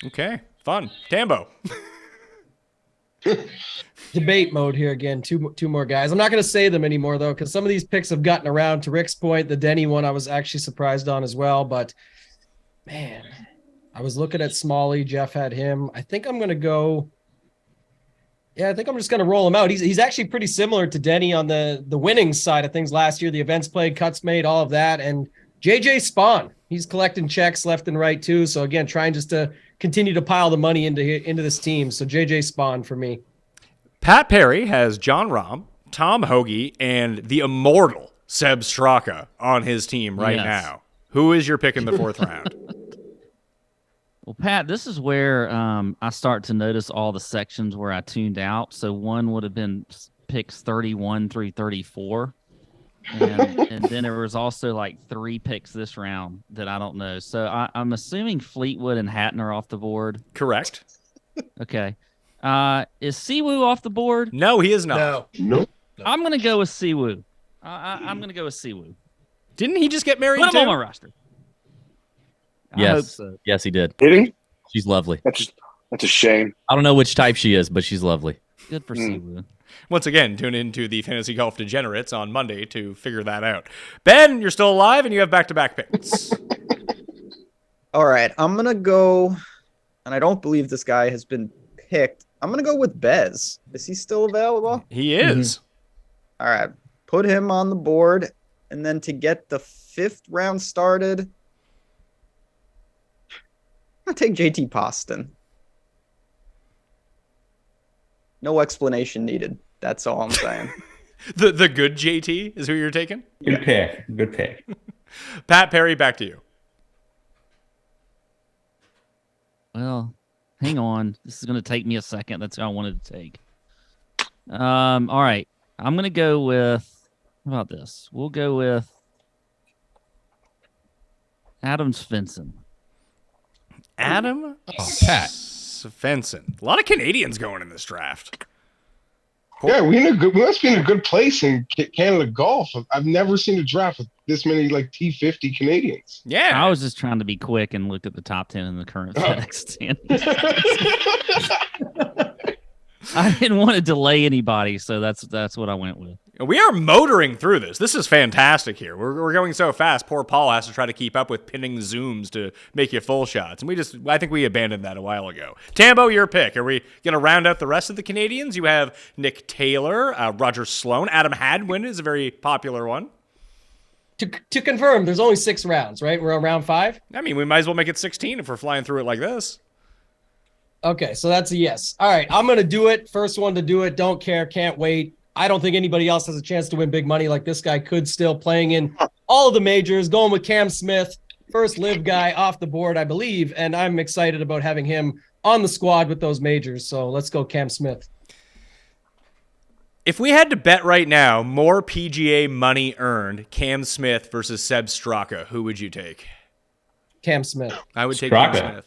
Okay, fun. Tambo. Debate mode here again. Two more guys. I'm not going to say them anymore though, because some of these picks have gotten around. To Rick's point, the Denny one I was actually surprised on as well. But man, I was looking at Smalley. Geoff had him. I think I'm going to go. Yeah, I think I'm just going to roll him out. He's actually pretty similar to Denny on the winning side of things last year. The events played, cuts made, all of that. And JJ Spawn, he's collecting checks left and right too. So again, trying just to continue to pile the money into this team. So JJ Spawn for me. Pat Perry has John Rahm, Tom Hoagie, and the immortal Seb Straka on his team right now. Who is your pick in the fourth round? Well, Pat, this is where I start to notice all the sections where I tuned out. So one would have been picks 31 through 34. And then there was also like 3 picks this round that I don't know. So I'm assuming Fleetwood and Hatton are off the board. Correct. Okay. Is Siwoo off the board? No, he is not. Nope. I'm going to go with Siwoo. I'm going to go with Siwoo. Didn't he just get married Put him too? on my roster. Yes. I hope so. Yes, he did. Did he? She's lovely. That's a shame. I don't know which type she is, but she's lovely. Good for Siwoo. Once again, tune into the Fantasy Golf Degenerates on Monday to figure that out. Ben, you're still alive and you have back-to-back picks. All right, I'm going to go, and I don't believe this guy has been picked. I'm going to go with Bez. Is he still available? He is. All right, put him on the board, and then to get the 5th round started, I'm going to take JT Poston. No explanation needed. That's all I'm saying. The good JT is who you're taking? Good pick. Good pick. Pat Perry, back to you. Well, hang on. This is going to take me a second. That's what I wanted to take. All right. I'm gonna go with. How about this? We'll go with Adam Svensson. Adam Pat. Svensson. A lot of Canadians going in this draft. Yeah, we must be in a good place in Canada golf. I've never seen a draft with this many like T50 Canadians. Yeah, I was just trying to be quick and look at the top 10 in the current FedEx standings. I didn't want to delay anybody, so that's what I went with. We are motoring through this. This is fantastic here. We're going so fast. Poor Paul has to try to keep up with pinning zooms to make you full shots. And I think we abandoned that a while ago. Tambo, your pick. Are we going to round out the rest of the Canadians? You have Nick Taylor, Roger Sloan. Adam Hadwin is a very popular one. To confirm, there's only 6 rounds, right? We're on round 5? I mean, we might as well make it 16 if we're flying through it like this. Okay, so that's a yes. All right, I'm going to do it. First one to do it. Don't care. Can't wait. I don't think anybody else has a chance to win big money like this guy could, still playing in all of the majors, going with Cam Smith, first live guy off the board, I believe, and I'm excited about having him on the squad with those majors. So let's go Cam Smith. If we had to bet right now, more PGA money earned, Cam Smith versus Seb Straka, who would you take? Cam Smith. I would take Straka. Cam Smith.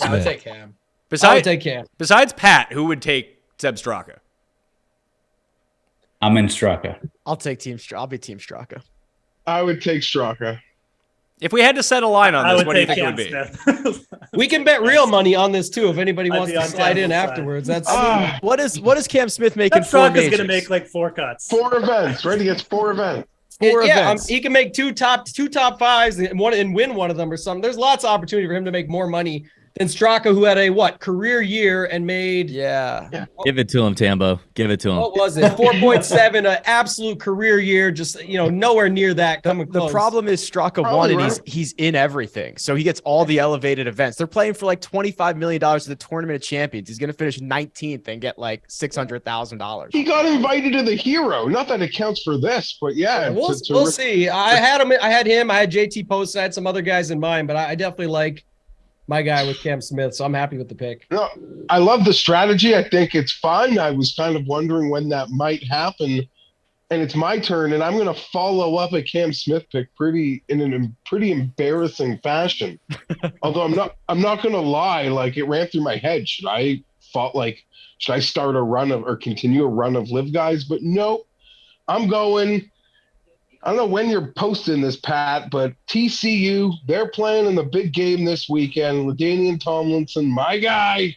I would take Cam. I would take Cam. Besides Pat, who would take Seb Straka? I'm in Straka. I'll take I'll be Team Straka. I would take Straka. If we had to set a line on this, what do you think it would be? Smith. We can bet real money on this too if anybody I'd wants be to on slide in Tambo's side. afterwards. That's What is Cam Smith making That for Straka's majors? going to make like 4 cuts. 4 events, right? He gets 4 events. Four yeah, events. he can make two top 5s and win one of them or something. There's lots of opportunity for him to make more money than Straka, who had a career year and made Give it to him, Tambo. Give it to him. what was it 4.7, an absolute career year, just nowhere near that coming The close. problem is Straka won, and he's in everything, so he gets all the elevated events. They're playing for like $25 million to the Tournament of Champions. He's going to finish 19th and get like $600,000. He got invited to the Hero. Not that it counts for this, but yeah. We'll see. I had him. I had JT Post. I had some other guys in mind, but I definitely like my guy with Cam Smith, so I'm happy with the pick. No, I love the strategy. I think it's fun. I was kind of wondering when that might happen, and it's my turn, and I'm going to follow up a Cam Smith pick in a pretty embarrassing fashion. Although I'm not going to lie, like it ran through my head. Should I start a run of or continue a run of live guys? But no, I'm going. I don't know when you're posting this, Pat, but TCU, they're playing in the big game this weekend. LaDainian Tomlinson, my guy,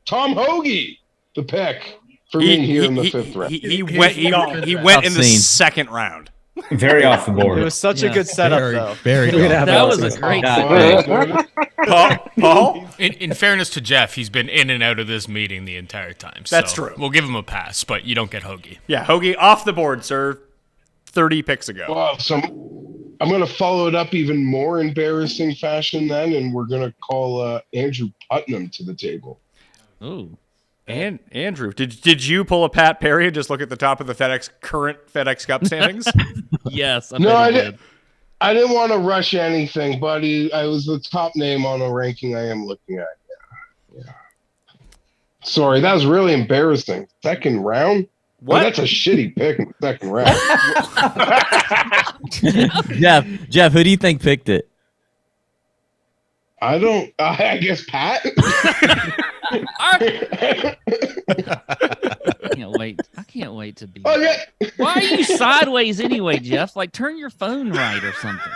Tom Hoagie, the pick for me here in the 5th round. He went in the second round. Very off the board. It was such a good setup, though. Very good. That was a great Paul? In fairness to Geoff, he's been in and out of this meeting the entire time. That's so true. We'll give him a pass, but you don't get Hoagie. Yeah, Hoagie off the board, sir. 30 picks ago. Well, so I'm going to follow it up even more embarrassing fashion then, and we're going to call Andrew Putnam to the table. Ooh. And Andrew, did you pull a Pat Perry and just look at the top of the current FedEx Cup standings? Yes. I didn't. I didn't want to rush anything, but I was the top name on a ranking I am looking at. Yeah. Sorry, that was really embarrassing. Second round? What? Oh, that's a shitty pick in the second round. Geoff, who do you think picked it? I guess Pat. I can't wait to be. Oh, yeah. Why are you sideways anyway, Geoff? Like, turn your phone right or something.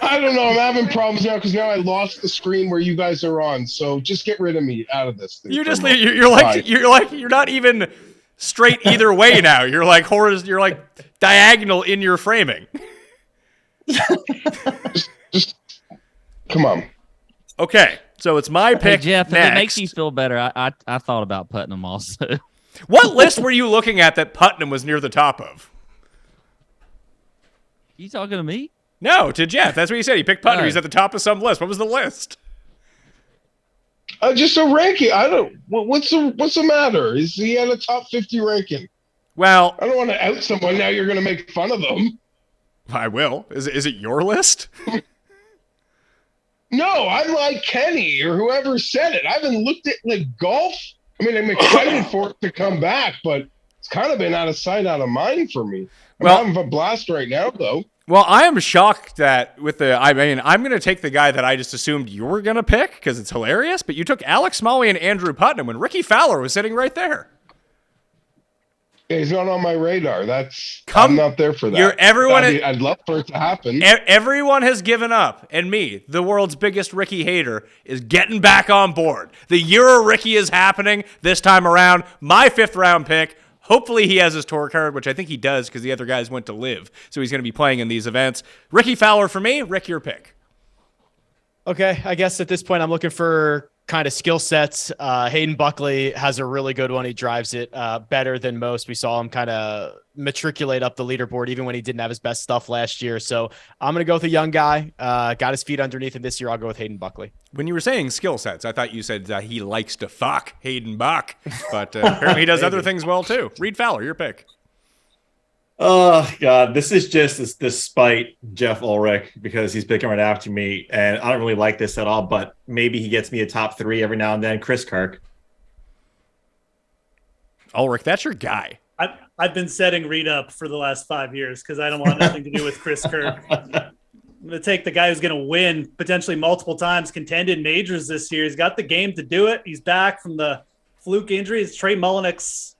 I don't know. I'm having problems now because now I lost the screen where you guys are on. So just get rid of me out of this thing. You just you're not even straight either way now. You're like diagonal in your framing. just come on. Okay, so it's my pick. Hey, Geoff, next. if it makes you feel better, I thought about Putnam also. What list were you looking at that Putnam was near the top of? You talking to me? No, to Geoff. That's what he said. He picked Putnam. Oh. He's at the top of some list. What was the list? Just a ranking. I don't. What's the matter? Is he at a top 50 ranking? Well, I don't want to out someone. Now you're going to make fun of them. I will. Is it your list? No, I'm like Kenny or whoever said it. I haven't looked at like golf. I mean, I'm excited for it to come back, but it's kind of been out of sight, out of mind for me. I'm Well- having a blast right now, though. Well, I am shocked that I'm going to take the guy that I just assumed you were going to pick because it's hilarious, but you took Alex Smalley and Andrew Putnam when Ricky Fowler was sitting right there. Yeah, he's not on my radar. I'm not there for that. I'd love for it to happen. Everyone has given up, and me, the world's biggest Ricky hater, is getting back on board. The year of Ricky is happening this time around. My 5th round pick. Hopefully he has his tour card, which I think he does because the other guys went to live. So he's going to be playing in these events. Ricky Fowler for me. Rick, your pick. Okay, I guess at this point I'm looking for kind of skill sets. Hayden Buckley has a really good one. He drives it better than most. We saw him kind of matriculate up the leaderboard even when he didn't have his best stuff last year. So I'm going to go with a young guy. Got his feet underneath him this year. I'll go with Hayden Buckley. When you were saying skill sets, I thought you said he likes to fuck Hayden Buck, but apparently he does other things well too. Reid Fowler, your pick. Oh God, this is just despite Geoff Ulrich because he's picking right after me, and I don't really like this at all. But maybe he gets me a top 3 every now and then. Chris Kirk. Ulrich, that's your guy. I've been setting Reid up for the last 5 years because I don't want nothing to do with Chris Kirk. I'm going to take the guy who's going to win potentially multiple times, contend in majors this year. He's got the game to do it. He's back from the fluke injuries. Trey Mullinick's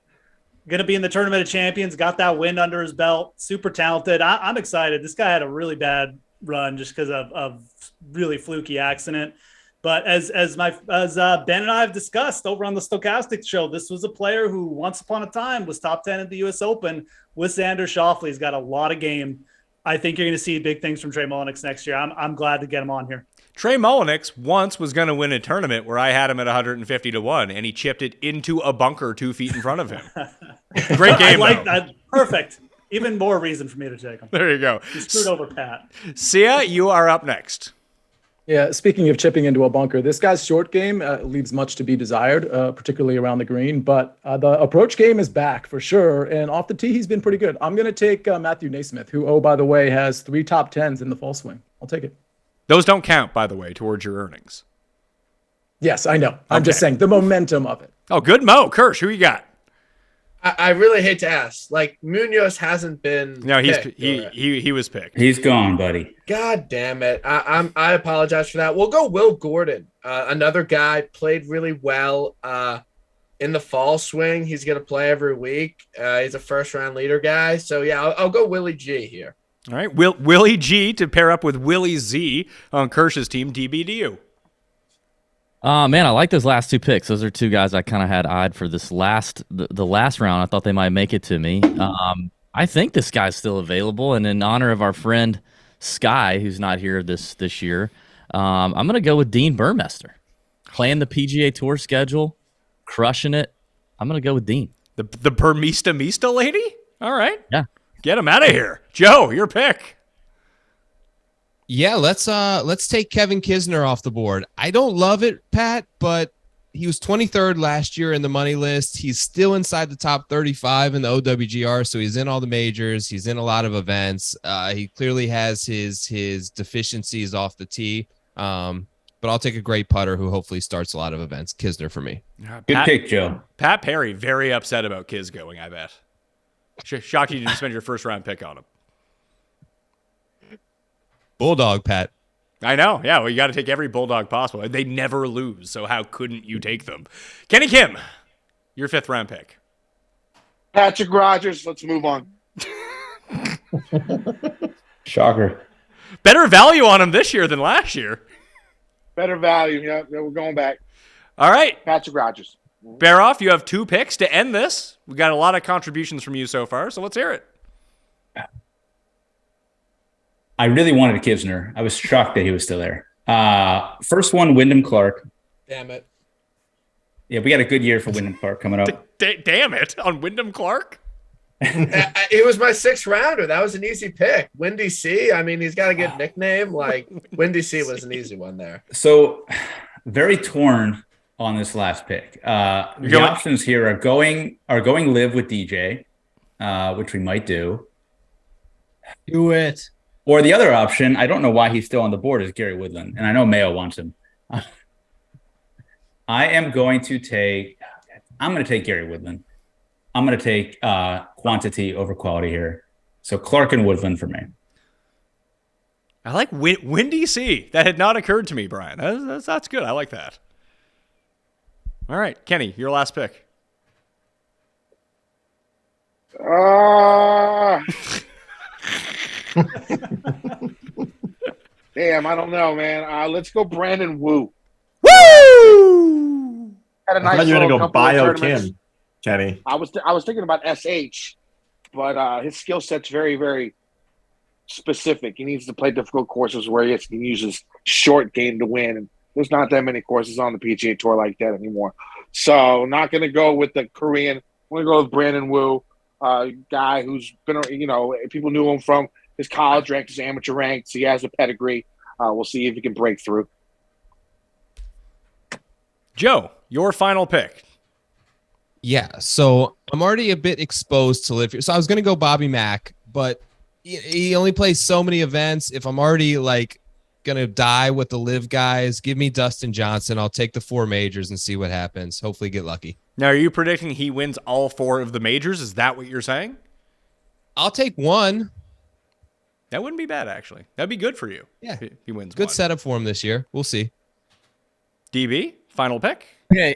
going to be in the Tournament of Champions, got that win under his belt. Super talented. I'm excited. This guy had a really bad run just because of really fluky accident. But as Ben and I have discussed over on the Stochastic Show, this was a player who once upon a time was top 10 at the U.S. Open with Xander Schauffele. He's got a lot of game. I think you're going to see big things from Trey Mullinick next year. I'm glad to get him on here. Trey Mullinick once was going to win a tournament where I had him at 150-1, and he chipped it into a bunker 2 feet in front of him. Great game, Perfect. Even more reason for me to take him. There you go. You screwed over Pat. Sia, you are up next. Yeah, speaking of chipping into a bunker, this guy's short game leaves much to be desired, particularly around the green. But the approach game is back for sure. And off the tee, he's been pretty good. I'm going to take Matthew Naismith, who, oh, by the way, has 3 top 10s in the fall swing. I'll take it. Those don't count, by the way, towards your earnings. Yes, I know. I'm just saying the momentum of it. Oh, good Mo. Kirsch, who you got? I really hate to ask. Like, Munoz hasn't been. No, picked, he was picked. He's gone, buddy. God damn it! I apologize for that. We'll go Will Gordon, another guy played really well in the fall swing. He's gonna play every week. He's a first round leader guy. So yeah, I'll go Willie G here. All right, Willie G to pair up with Willie Z on Kirsch's team. DBDU. Man, I like those last 2 picks. Those are 2 guys I kind of had eyed for this the last round. I thought they might make it to me. I think this guy's still available, and in honor of our friend Sky, who's not here this year, I'm going to go with Dean Burmester, playing the PGA Tour schedule, crushing it. I'm going to go with Dean. The Burmista lady? All right. Yeah. Get him out of here. Joe, your pick. Yeah, let's take Kevin Kirshner off the board. I don't love it, Pat, but he was 23rd last year in the money list. He's still inside the top 35 in the OWGR, so he's in all the majors. He's in a lot of events. He clearly has his deficiencies off the tee, but I'll take a great putter who hopefully starts a lot of events. Kirshner for me. Good pick, Joe. Pat Perry, very upset about Kiz going, I bet. Shocked you didn't spend your first round pick on him. Bulldog, Pat. I know. Yeah, well, you got to take every Bulldog possible. They never lose, so how couldn't you take them? Kenny Kim, your 5th round pick. Patrick Rogers. Let's move on. Shocker. Better value on him this year than last year. Better value. Yeah, we're going back. All right. Patrick Rogers. Baroff, you have 2 picks to end this. We got a lot of contributions from you so far, so let's hear it. I really wanted Kirshner. I was shocked that he was still there. First one, Wyndham Clark. Damn it. Yeah, we got a good year for Wyndham Clark coming up. Damn it, on Wyndham Clark? It was my 6th rounder. That was an easy pick. Windy C. I mean, he's got a good nickname. Like, Windy C was an easy one there. So, very torn on this last pick. The options here are going live with DJ, which we might do. Do it. Or the other option, I don't know why he's still on the board, is Gary Woodland. And I know Mayo wants him. I'm going to take Gary Woodland. I'm going to take quantity over quality here. So Clark and Woodland for me. I like Windy C. That had not occurred to me, Brian. That's good. I like that. All right, Kenny, your last pick. Damn, I don't know, man. Let's go Brandon Wu. Woo! Had a I thought you were little going to go couple of Bio tournaments. Kim, Kenny. I was thinking about SH, but his skill set's very, very specific. He needs to play difficult courses where he can use his short game to win. And there's not that many courses on the PGA Tour like that anymore. So not going to go with the Korean. I'm going to go with Brandon Wu, guy who's been, people knew him from his college rank, his amateur rank. So he has a pedigree. We'll see if he can break through. Joe, your final pick. Yeah, so I'm already a bit exposed to live here. So I was going to go Bobby Mack, but he only plays so many events. If I'm already like going to die with the live guys, give me Dustin Johnson. I'll take the 4 majors and see what happens. Hopefully get lucky. Now, are you predicting he wins all 4 of the majors? Is that what you're saying? I'll take one. That wouldn't be bad, actually. That'd be good for you. Yeah. If he wins Good one. setup for him this year. We'll see. DB, final pick. Okay.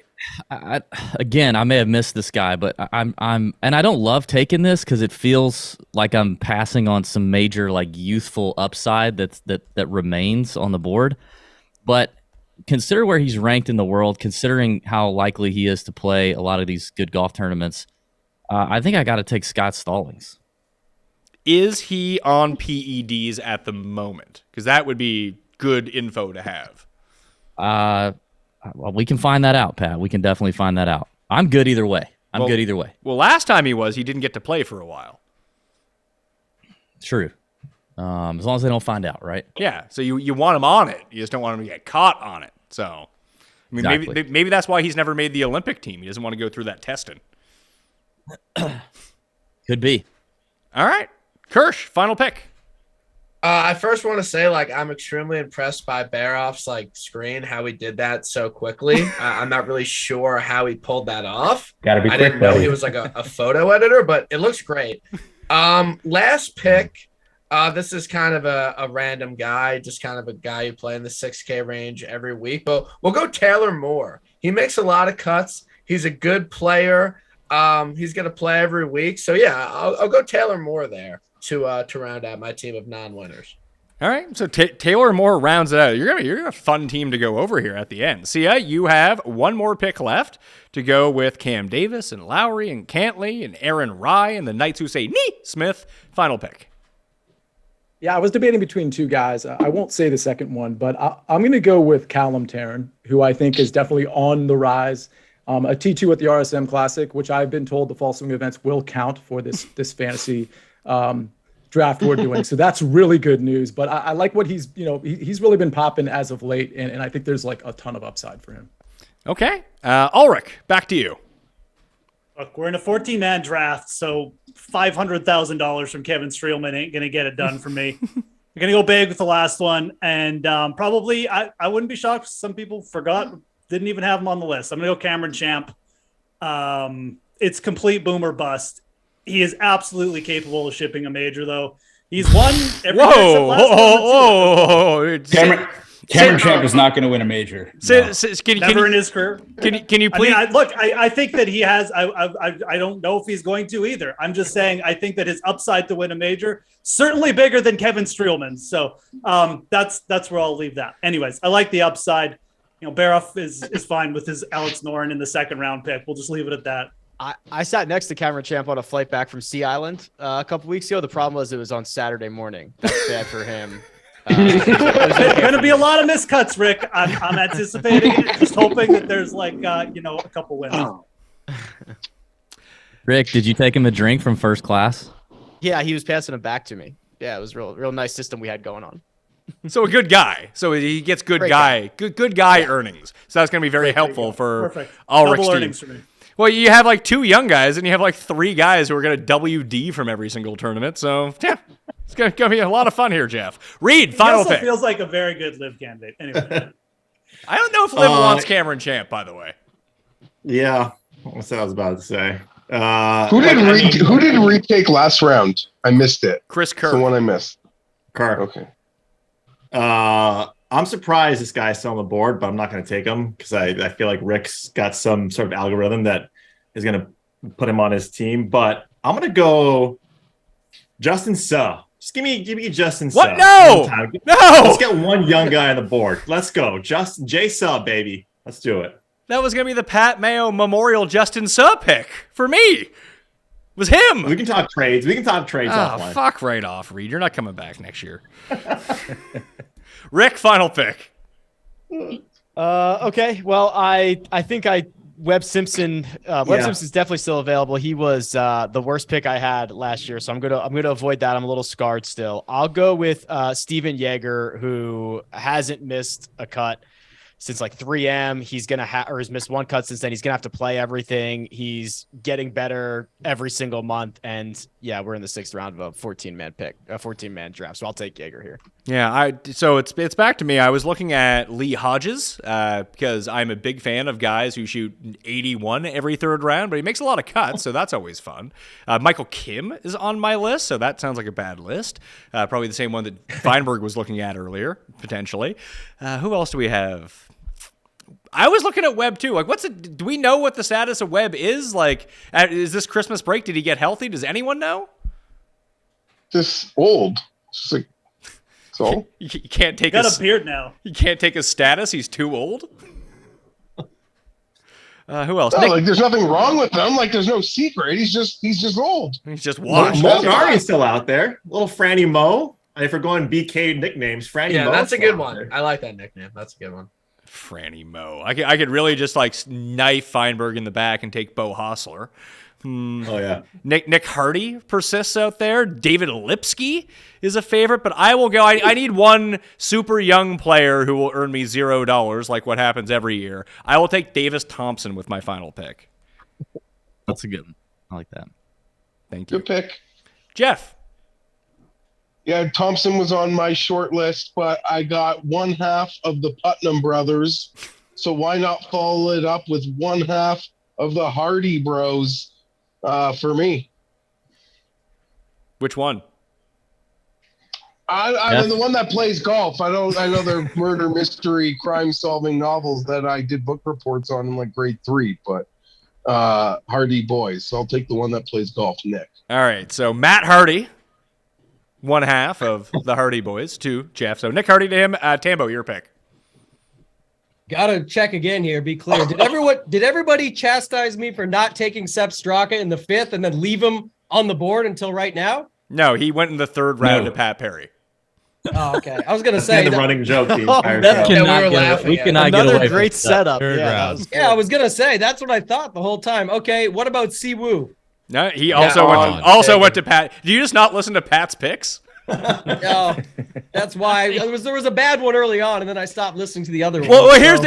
Again, I may have missed this guy, but I'm and I don't love taking this because it feels like I'm passing on some major like youthful upside that remains on the board. But consider where he's ranked in the world, considering how likely he is to play a lot of these good golf tournaments. I think I got to take Scott Stallings. Is he on PEDs at the moment? Because that would be good info to have. Well, we can find that out, Pat. We can definitely find that out. I'm good either way. I'm good either way. Well, last time he didn't get to play for a while. True. As long as they don't find out, right? Yeah. So you want him on it. You just don't want him to get caught on it. So, I mean, Exactly. maybe that's why he's never made the Olympic team. He doesn't want to go through that testing. Could be. All right. Kirsch, final pick. I first want to say, I'm extremely impressed by Baroff's screen, how he did that so quickly. I'm not really sure how he pulled that off. Gotta be I quick, didn't know buddy. he was a photo editor, but it looks great. Last pick. This is kind of a random guy, just kind of a guy who play in the 6K range every week. But we'll go Taylor Moore. He makes a lot of cuts. He's a good player. He's going to play every week. So, yeah, I'll go Taylor Moore there to round out my team of non-winners. All right, so Taylor Moore rounds it out. You're a fun team to go over here at the end. Sia, you have one more pick left to go with Cam Davis and Lowry and Cantley and Aaron Rye and the Knights who say Nee Smith. Final pick. Yeah, I was debating between 2 guys. I won't say the second one, but I'm going to go with Callum Tarrant, who I think is definitely on the rise. A T2 at the RSM Classic, which I've been told the fall swing events will count for this fantasy draft we're doing. So that's really good news. But I like what he's really been popping as of late, and I think there's a ton of upside for him. Okay. Ulrich, back to you. Look, we're in a 14-man draft, so $500,000 from Kevin Streelman ain't going to get it done for me. I'm going to go big with the last one, and probably I wouldn't be shocked if some people forgot, didn't even have him on the list. I'm going to go Cameron Champ. It's complete boom or bust. He is absolutely capable of shipping a major, though. He's won every year except last one. Whoa. Cameron Champ is not going to win a major. Never in his career. Can you please? I think that he has. I don't know if he's going to either. I'm just saying I think that his upside to win a major certainly bigger than Kevin Streelman. So that's where I'll leave that. Anyways, I like the upside. Baroff is fine with his Alex Noren in the second round pick. We'll just leave it at that. I sat next to Cameron Champ on a flight back from Sea Island a couple weeks ago. The problem was it was on Saturday morning. That's bad for him. There's going to be a lot of miscuts, Rick. I'm anticipating it, just hoping that there's a couple wins. Rick, did you take him a drink from first class? Yeah, he was passing them back to me. Yeah, it was real nice system we had going on. So a good guy. So he gets good guy earnings. So that's going to be very helpful for Ulrich's Double team. earnings for me. Well, you have 2 young guys, and you have 3 guys who are going to WD from every single tournament. So yeah, it's going to be a lot of fun here, Geoff. Reid, final he also pick. feels like a very good live candidate. Anyway, I don't know if Liv wants Cameron Champ, by the way. Yeah, that's what I was about to say. Who did Reid take last round? I missed it. Chris It's Kirk. the one I missed. Kirk. Okay. I'm surprised this guy's still on the board, but I'm not going to take him because I feel like Rick's got some sort of algorithm that is going to put him on his team. But I'm going to go Justin Suh. Just give me Justin Suh. What? No! No! Let's get one young guy on the board. Let's go. J Suh, baby. Let's do it. That was going to be the Pat Mayo Memorial Justin Suh pick for me. It was him. We can talk trades. Offline. Fuck right off, Reid. You're not coming back next year. Rick, final pick. Okay. Well, I think Webb Simpson. Simpson's definitely still available. He was the worst pick I had last year, so I'm gonna avoid that. I'm a little scarred still. I'll go with Steven Yeager, who hasn't missed a cut since like 3M. He's gonna has missed one cut since then. He's gonna have to play everything. He's getting better every single month, and yeah, we're in the 6th round of a 14-man draft. So I'll take Yeager here. Yeah, so it's back to me. I was looking at Lee Hodges because I'm a big fan of guys who shoot 81 every 3rd round, but he makes a lot of cuts, so that's always fun. Michael Kim is on my list, so that sounds like a bad list. Probably the same one that Fienberg was looking at earlier, potentially. Who else do we have? I was looking at Webb too. Like, do we know what the status of Webb is? Like, is this Christmas break? Did he get healthy? Does anyone know? This old. So you can't take. Got a beard now. He can't take his status. He's too old. Who else? No, like there's nothing wrong with him. Like there's no secret. He's just old. He's just washed. Molinari's still out there. Little Franny Mo. And if we're going BK nicknames, Franny Mo. Yeah, that's a good one. I like that nickname. That's a good one. Franny Mo. I could really just like knife Fienberg in the back and take Bo Hostler. Oh yeah. Nick Hardy persists out there. David Lipsky is a favorite, but I will go. I need one super young player who will earn me $0, like what happens every year. I will take Davis Thompson with my final pick. That's a good one. I like that. Thank you. Good pick. Jeff. Yeah, Thompson was on my short list, but I got one half of the Putnam brothers. So why not follow it up with one half of the Hardy bros for me? Which one? I'm the one that plays golf. I know they're murder mystery crime solving novels that I did book reports on in like grade 3, but Hardy boys. So I'll take the one that plays golf, Nick. All right. So Matt Hardy, one half of the Hardy boys to Jeff. So Nick Hardy to him. Tambo, your pick. Gotta check again here. Be clear. Did everybody chastise me for not taking Sepp Straka in the 5th and then leave him on the board until right now? No, he went in the 3rd round to Pat Perry. Oh, okay. I was gonna say the running joke. The entire we cannot get away. Another great setup. Yeah, I was gonna say that's what I thought the whole time. Okay, what about Siwoo? No, he also went to Pat. Do you just not listen to Pat's picks? No, that's why there was a bad one early on, and then I stopped listening to the other one. Well, here's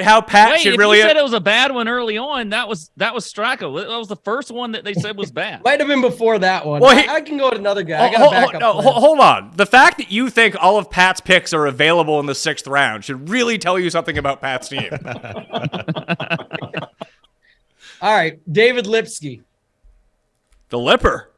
how Pat should if really. You said it was a bad one early on. That was Straka. That was the first one that they said was bad. Might have been before that one. Well, I can go with another guy. I got a backup plan. Hold on. The fact that you think all of Pat's picks are available in the 6th round should really tell you something about Pat's team. All right, David Lipsky. The Lipper.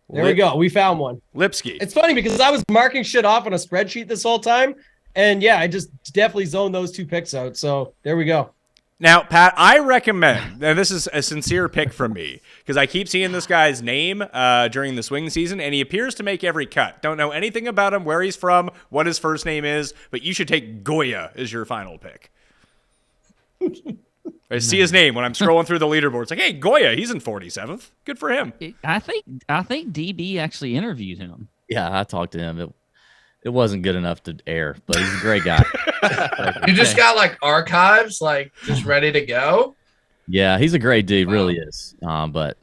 There we go. We found one. Lipsky. It's funny because I was marking shit off on a spreadsheet this whole time. And yeah, I just definitely zoned those 2 picks out. So there we go. Now, Pat, I recommend, and this is a sincere pick from me, because I keep seeing this guy's name during the swing season, and he appears to make every cut. Don't know anything about him, where he's from, what his first name is, but you should take Goya as your final pick. I see his name when I'm scrolling through the leaderboard. It's like, hey, Goya, he's in 47th. Good for him. I think DB actually interviewed him. Yeah, I talked to him. It wasn't good enough to air, but he's a great guy. You just got like archives, like just ready to go. Yeah, he's a great dude, really is. But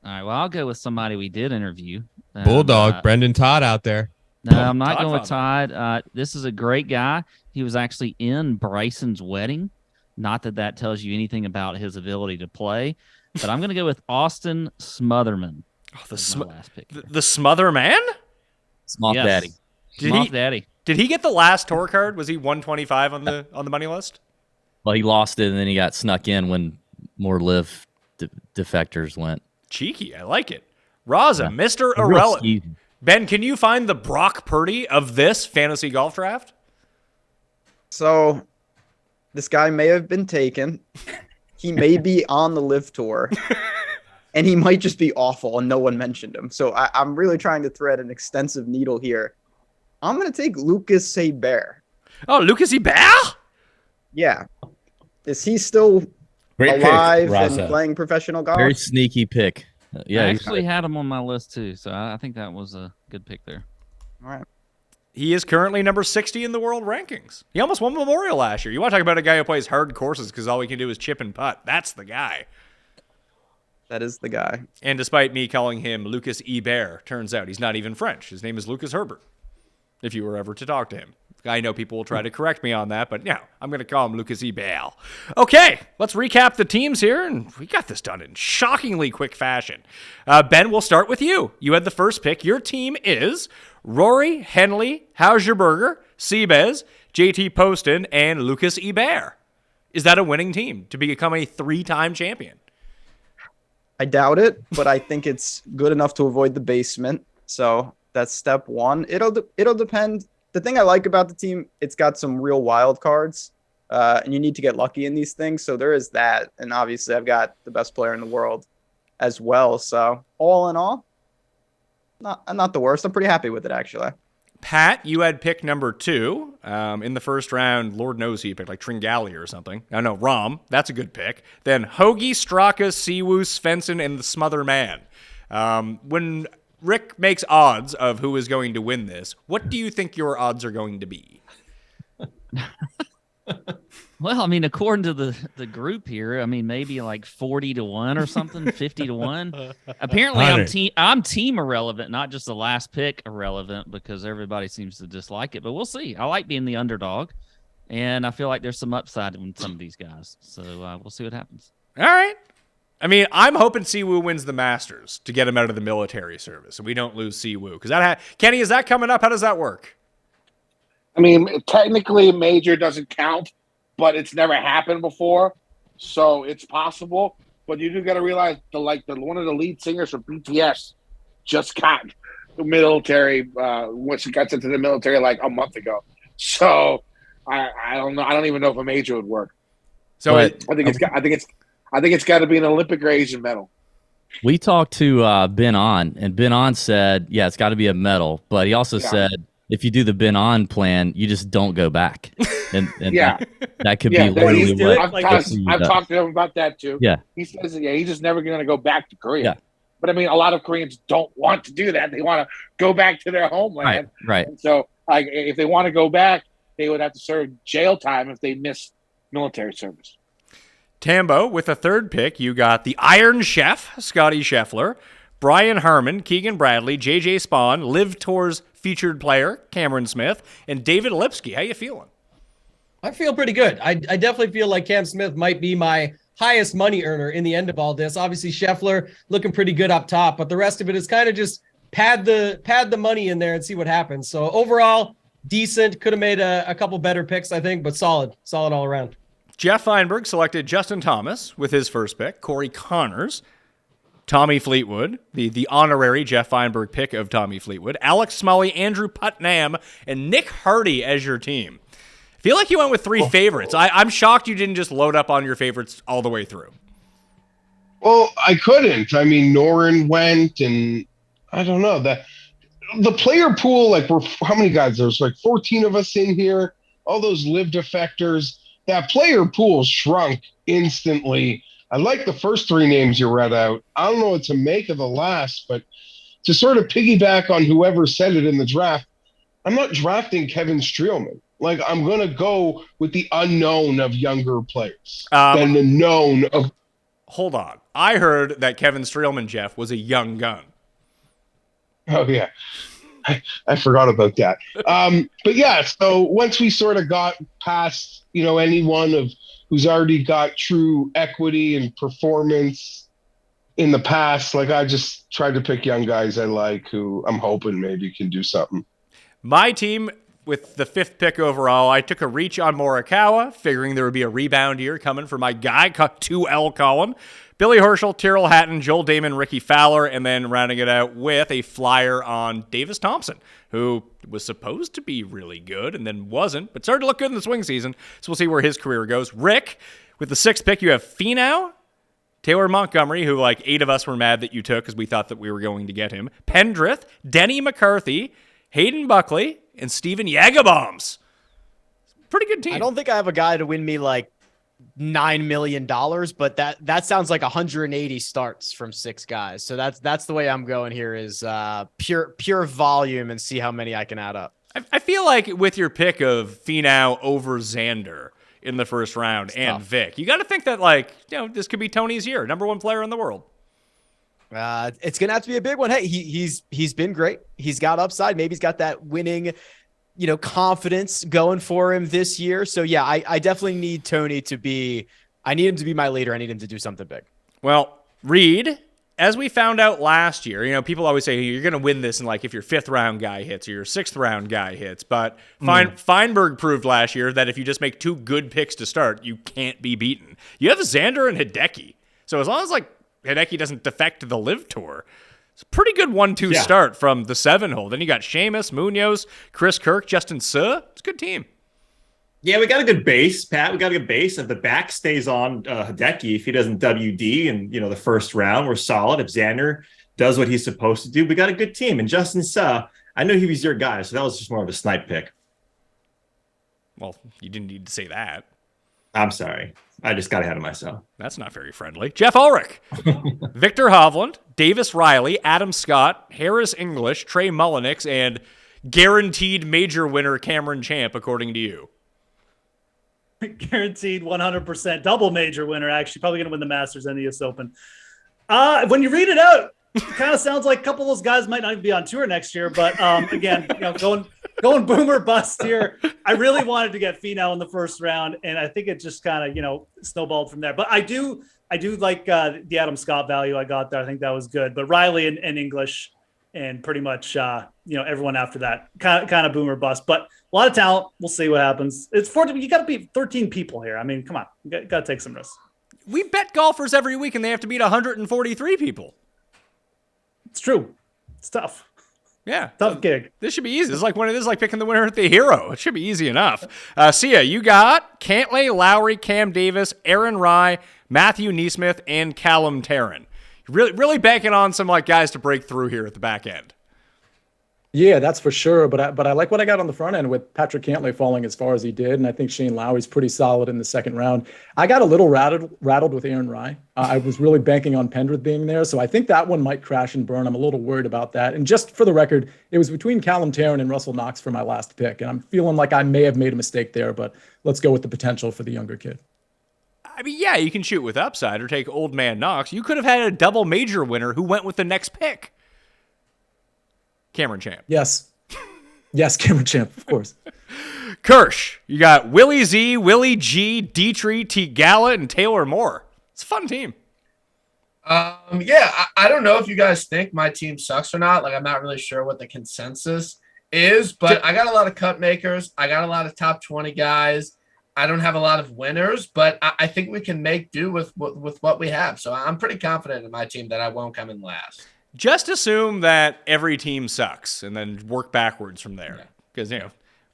all right, well, I'll go with somebody we did interview. Bulldog, Brendan Todd out there. No, I'm not going with Todd. This is a great guy. He was actually in Bryson's wedding. Not that tells you anything about his ability to play, but I'm going to go with Austin Smotherman. Oh, the last pick. The Smother Man? Smoth Daddy. Smoth Daddy. Did he get the last tour card? Was he 125 on the money list? Well, he lost it, and then he got snuck in when more live defectors went. Cheeky. I like it. Rasa, Yeah. Mr. A real Irrelevant. skeezy. Ben, can you find the Brock Purdy of this fantasy golf draft? So this guy may have been taken. He may be on the Live Tour. And he might just be awful and no one mentioned him. So I'm really trying to thread an extensive needle here. I'm going to take Lucas Seibert. Oh, Lucas Seibert? Yeah. Is he still Great alive pick, and Rasa. playing professional golf? Very sneaky pick. Yeah, I he's- actually had him on my list too, so I think that was a good pick there. All right. He is currently number 60 in the world rankings. He almost won Memorial last year. You want to talk about a guy who plays hard courses because all he can do is chip and putt. That's the guy. That is the guy. And despite me calling him Lucas Hebert, turns out he's not even French. His name is Lucas Herbert, if you were ever to talk to him. I know people will try to correct me on that, but yeah, I'm going to call him Lucas Hebert. Okay, let's recap the teams here, and we got this done in shockingly quick fashion. Ben, we'll start with you. You had the first pick. Your team is Rory, Henley, Hausberger, Seabez, JT Poston, and Lucas Hebert. Is that a winning team to become a 3-time champion? I doubt it, but I think it's good enough to avoid the basement. So that's step one. It'll depend. The thing I like about the team, it's got some real wild cards, and you need to get lucky in these things. So there is that, and obviously I've got the best player in the world as well. So all in all, not the worst. I'm pretty happy with it actually. Pat, you had pick number 2. In the first round, Lord knows who you picked, like Tringali or something. I know, Rom. That's a good pick. Then Hoagie, Straka, Siwoo, Svensson, and the Smother Man. When Rick makes odds of who is going to win this, what do you think your odds are going to be? Well, I mean, according to the group here, I mean, maybe like 40-1 or something, 50-1. Apparently, I'm team irrelevant, not just the last pick irrelevant, because everybody seems to dislike it. But we'll see. I like being the underdog, and I feel like there's some upside in some of these guys. So we'll see what happens. All right. I mean, I'm hoping Siwoo wins the Masters to get him out of the military service, and we don't lose Siwoo. Because Kenny, is that coming up? How does that work? I mean, technically, a major doesn't count, but it's never happened before, so it's possible. But you do got to realize, one of the lead singers from BTS just got the military once he got into the military like a month ago. So I don't know. I don't even know if a major would work. So I think it's got to be an Olympic or Asian medal. We talked to Ben On, and Ben On said, yeah, it's got to be a medal. But he also said, if you do the Ben On plan, you just don't go back. And Yeah. that could be literally what I've talked to him about that too. Yeah. He says, he's just never going to go back to Korea. Yeah. But I mean, a lot of Koreans don't want to do that. They want to go back to their homeland. Right. And so, if they want to go back, they would have to serve jail time if they miss military service. Tambo, with a third pick, you got the Iron Chef, Scotty Scheffler, Brian Harmon, Keegan Bradley, JJ Spawn, Live Tour's featured player, Cameron Smith, and David Lipsky. How you feeling? I feel pretty good. I definitely feel like Cam Smith might be my highest money earner in the end of all this. Obviously, Scheffler looking pretty good up top, but the rest of it is kind of just pad the money in there and see what happens. So overall, decent. Could have made a couple better picks, I think, but solid all around. Geoff Fienberg selected Justin Thomas with his first pick, Corey Connors, Tommy Fleetwood, the honorary Geoff Fienberg pick of Tommy Fleetwood, Alex Smalley, Andrew Putnam, and Nick Hardy as your team. I feel like you went with 3 favorites. I'm shocked you didn't just load up on your favorites all the way through. Well, I couldn't. I mean, Noren went, and I don't know. The player pool, how many guys? There's 14 of us in here. All those live defectors. That player pool shrunk instantly. I like the first 3 names you read out. I don't know what to make of the last, but to sort of piggyback on whoever said it in the draft, I'm not drafting Kevin Streelman. I'm going to go with the unknown of younger players than the known of. Hold on. I heard that Kevin Streelman, Geoff, was a young gun. Oh, yeah. I forgot about that. But yeah, so once we sort of got past, anyone who's already got true equity and performance in the past, I just tried to pick young guys I like who I'm hoping maybe can do something. My team with the 5th pick overall, I took a reach on Morikawa, figuring there would be a rebound year coming for my guy, 2L Colin. Billy Horschel, Tyrrell Hatton, Joel Damon, Ricky Fowler, and then rounding it out with a flyer on Davis Thompson, who was supposed to be really good and then wasn't, but started to look good in the swing season. So we'll see where his career goes. Rick, with the 6th pick, you have Finau, Taylor Montgomery, who like 8 of us were mad that you took because we thought that we were going to get him. Pendrith, Denny McCarthy, Hayden Buckley, and Steven Yagabombs. Pretty good team. I don't think I have a guy to win me like $9 million, but that sounds like 180 starts from 6 guys. So that's the way I'm going here is pure volume and see how many I can add up. I feel like with your pick of Finau over Xander in the first round and Vic, you got to think that like, this could be Tony's year, number 1 player in the world. It's gonna have to be a big one. Hey, he's been great. He's got upside. Maybe he's got that winning, confidence going for him this year. So yeah, I definitely need Tony to be. I need him to be my leader. I need him to do something big. Well, Reid, as we found out last year, people always say you're going to win this, and like if your 5th round guy hits or your 6th round guy hits, but Fienberg proved last year that if you just make 2 good picks to start, you can't be beaten. You have Xander and Hideki, so as long as like Hideki doesn't defect to the Live Tour, it's a pretty good 1-2 start from the 7 hole. Then you got Seamus, Munoz, Chris Kirk, Justin Suh. It's a good team. Yeah, we got a good base, Pat. We got a good base. If the back stays on Hideki, if he doesn't WD and the first round, we're solid. If Xander does what he's supposed to do, we got a good team. And Justin Suh, I know he was your guy, so that was just more of a snipe pick. Well, you didn't need to say that. I'm sorry. I just got ahead of myself. That's not very friendly. Geoff Ulrich, Victor Hovland, Davis Riley, Adam Scott, Harris English, Trey Mullinix, and guaranteed major winner Cameron Champ, according to you. Guaranteed 100% double major winner, actually. Probably going to win the Masters and the US Open. When you read it out, it kind of sounds like a couple of those guys might not even be on tour next year. But again, going boomer bust here. I really wanted to get Finau in the first round, and I think it just kind of snowballed from there. But I do like the Adam Scott value I got there. I think that was good. But Riley and English, and pretty much everyone after that kind of boomer bust. But a lot of talent. We'll see what happens. It's 14. You got to beat 13 people here. I mean, come on, you got to take some risks. We bet golfers every week, and they have to beat 143 people. It's true. It's tough. Yeah. Tough gig. This should be easy. This is like picking the winner at the Hero. It should be easy enough. Sia, you got Cantlay, Lowry, Cam Davis, Aaron Rye, Matthew Neesmith, and Callum Tarrant. Really banking on some like guys to break through here at the back end. Yeah, that's for sure. But I like what I got on the front end with Patrick Cantlay falling as far as he did. And I think Shane Lowry's pretty solid in the second round. I got a little rattled with Aaron Rye. I was really banking on Pendrith being there. So I think that one might crash and burn. I'm a little worried about that. And just for the record, it was between Callum Tarrant and Russell Knox for my last pick. And I'm feeling like I may have made a mistake there, but let's go with the potential for the younger kid. I mean, yeah, you can shoot with upside or take old man Knox. You could have had a double major winner who went with the next pick. Cameron Champ. Yes, Cameron Champ, of course. Kirsch, you got Willie Z, Willie G, Dietrich, T. Gallant, and Taylor Moore. It's a fun team. Yeah, I don't know if you guys think my team sucks or not. Like, I'm not really sure what the consensus is, but I got a lot of cut makers. I got a lot of top 20 guys. I don't have a lot of winners, but I think we can make do with what we have. So I'm pretty confident in my team that I won't come in last. Just assume that every team sucks and then work backwards from there. Because,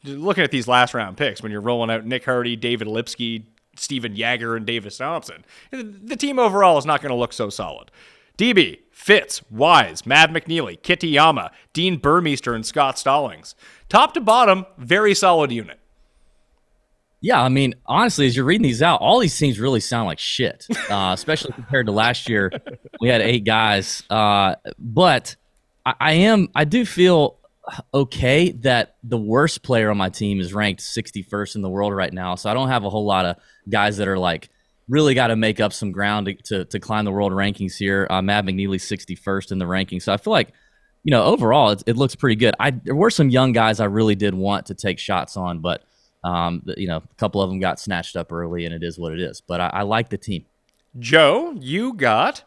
looking at these last round picks, when you're rolling out Nick Hardy, David Lipsky, Steven Yager, and Davis Thompson, the team overall is not going to look so solid. DB, Fitz, Wise, Mav McNeely, Kitayama, Dean Burmeister, and Scott Stallings. Top to bottom, very solid unit. Yeah, I mean, honestly, as you're reading these out, all these teams really sound like shit, especially compared to last year. We had 8 guys. But I do feel okay that the worst player on my team is ranked 61st in the world right now. So I don't have a whole lot of guys that are like really got to make up some ground to climb the world rankings here. Matt McNeely's 61st in the rankings. So I feel like, overall, it looks pretty good. There were some young guys I really did want to take shots on, but a couple of them got snatched up early, and it is what it is. But I like the team. Joe, you got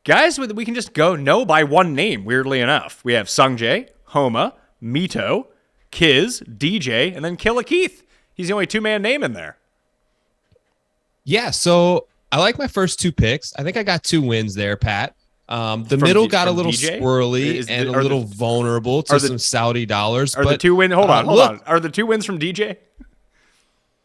guys we can just go know by one name, weirdly enough. We have Sungjae, Homa, Mito, Kiz, DJ, and then Killa Keith. He's the only two-man name in there. Yeah, so I like my first two picks. I think I got 2 wins there, Pat. The middle got a little DJ? squirrely and a little vulnerable to some Saudi dollars. Are the 2 wins? Hold on. Are the 2 wins from DJ?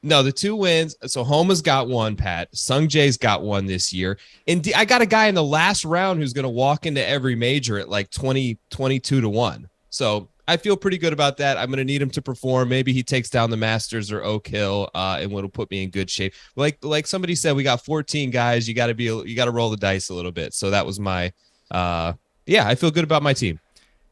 No, the 2 wins. So Homa's got 1, Pat. Sung Jae's got 1 this year. And I got a guy in the last round who's going to walk into every major at like 22 to 1. So I feel pretty good about that. I'm going to need him to perform. Maybe he takes down the Masters or Oak Hill, and it'll put me in good shape. Like somebody said, we got 14 guys. You got to roll the dice a little bit. So that was my, I feel good about my team.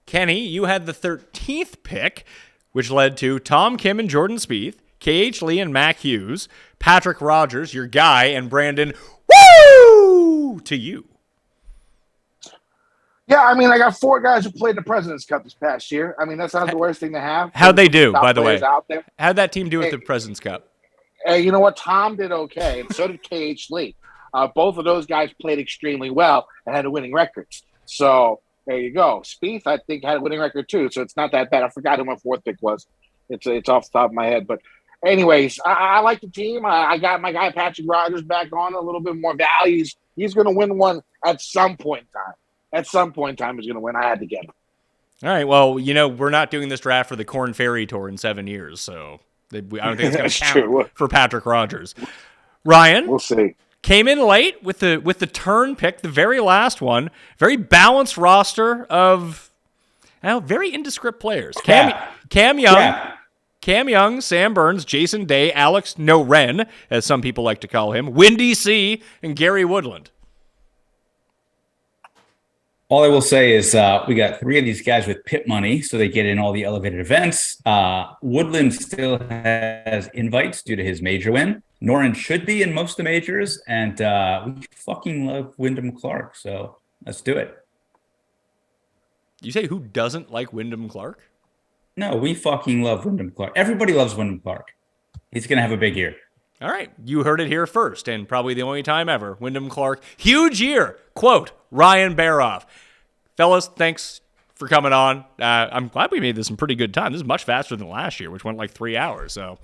Kenny, you had the 13th pick, which led to Tom Kim and Jordan Spieth, KH Lee and Mac Hughes, Patrick Rogers, your guy, and Brandon, woo, to you. Yeah, I mean, I got 4 guys who played the President's Cup this past year. I mean, that's not the worst thing to have. How'd they do, by the way? Out there. How'd that team do with the President's Cup? Hey, you know what? Tom did okay, and so did KH Lee. Both of those guys played extremely well and had winning records. So there you go. Spieth, I think, had a winning record too, so it's not that bad. I forgot who my 4th pick was. It's off the top of my head. But anyways, I like the team. I got my guy Patrick Rogers back on a little bit more value. He's going to win one at some point in time. At some point in time, he's going to win. I had to get him. All right. Well, we're not doing this draft for the Corn Ferry Tour in 7 years, so I don't think it's going to count for Patrick Rogers. Ryan, we'll see. Came in late with the turn pick, the very last one. Very balanced roster of very indescript players. Cam Young, Sam Burns, Jason Day, Alex Noren, as some people like to call him, Windy C, and Gary Woodland. All I will say is we got 3 of these guys with pit money, so they get in all the elevated events. Woodland still has invites due to his major win. Noren should be in most of the majors, and we fucking love Wyndham Clark, so let's do it. You say who doesn't like Wyndham Clark? No, we fucking love Wyndham Clark. Everybody loves Wyndham Clark. He's going to have a big year. All right. You heard it here first, and probably the only time ever. Wyndham Clark, huge year. Quote, Ryan Baroff. Fellas, thanks for coming on. I'm glad we made this in pretty good time. This is much faster than last year, which went like 3 hours. So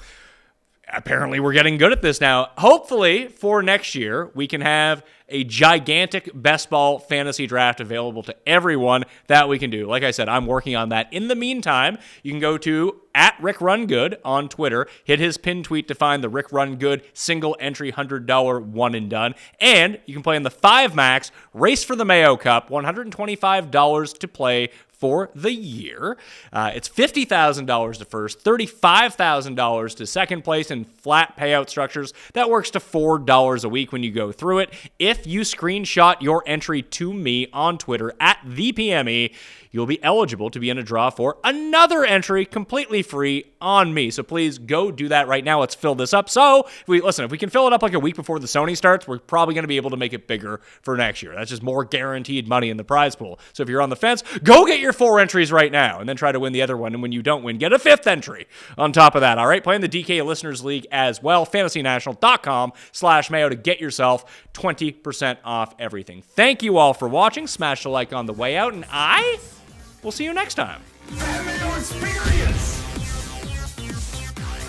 apparently we're getting good at this now. Hopefully for next year, we can have a gigantic best ball fantasy draft available to everyone that we can do. Like I said, I'm working on that. In the meantime, you can go to @RickRunGood on Twitter, hit his pinned tweet to find the Rick Run Good single entry $100 one and done. And you can play in the 5 Max Race for the Mayo Cup, $125 to play for the year. It's $50,000 to first, $35,000 to second place in flat payout structures. That works to $4 a week when you go through it. If you screenshot your entry to me on Twitter @ThePME, you'll be eligible to be in a draw for another entry completely free on me. So please go do that right now. Let's fill this up. So if we can fill it up like a week before the Sony starts, we're probably going to be able to make it bigger for next year. That's just more guaranteed money in the prize pool. So if you're on the fence, go get your 4 entries right now and then try to win the other one. And when you don't win, get a 5th entry on top of that. All right. Playing the DK Listeners League as well. FantasyNational.com/Mayo to get yourself 20% off everything. Thank you all for watching. Smash the like on the way out. And we'll see you next time. Mayo experience!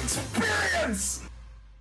Experience!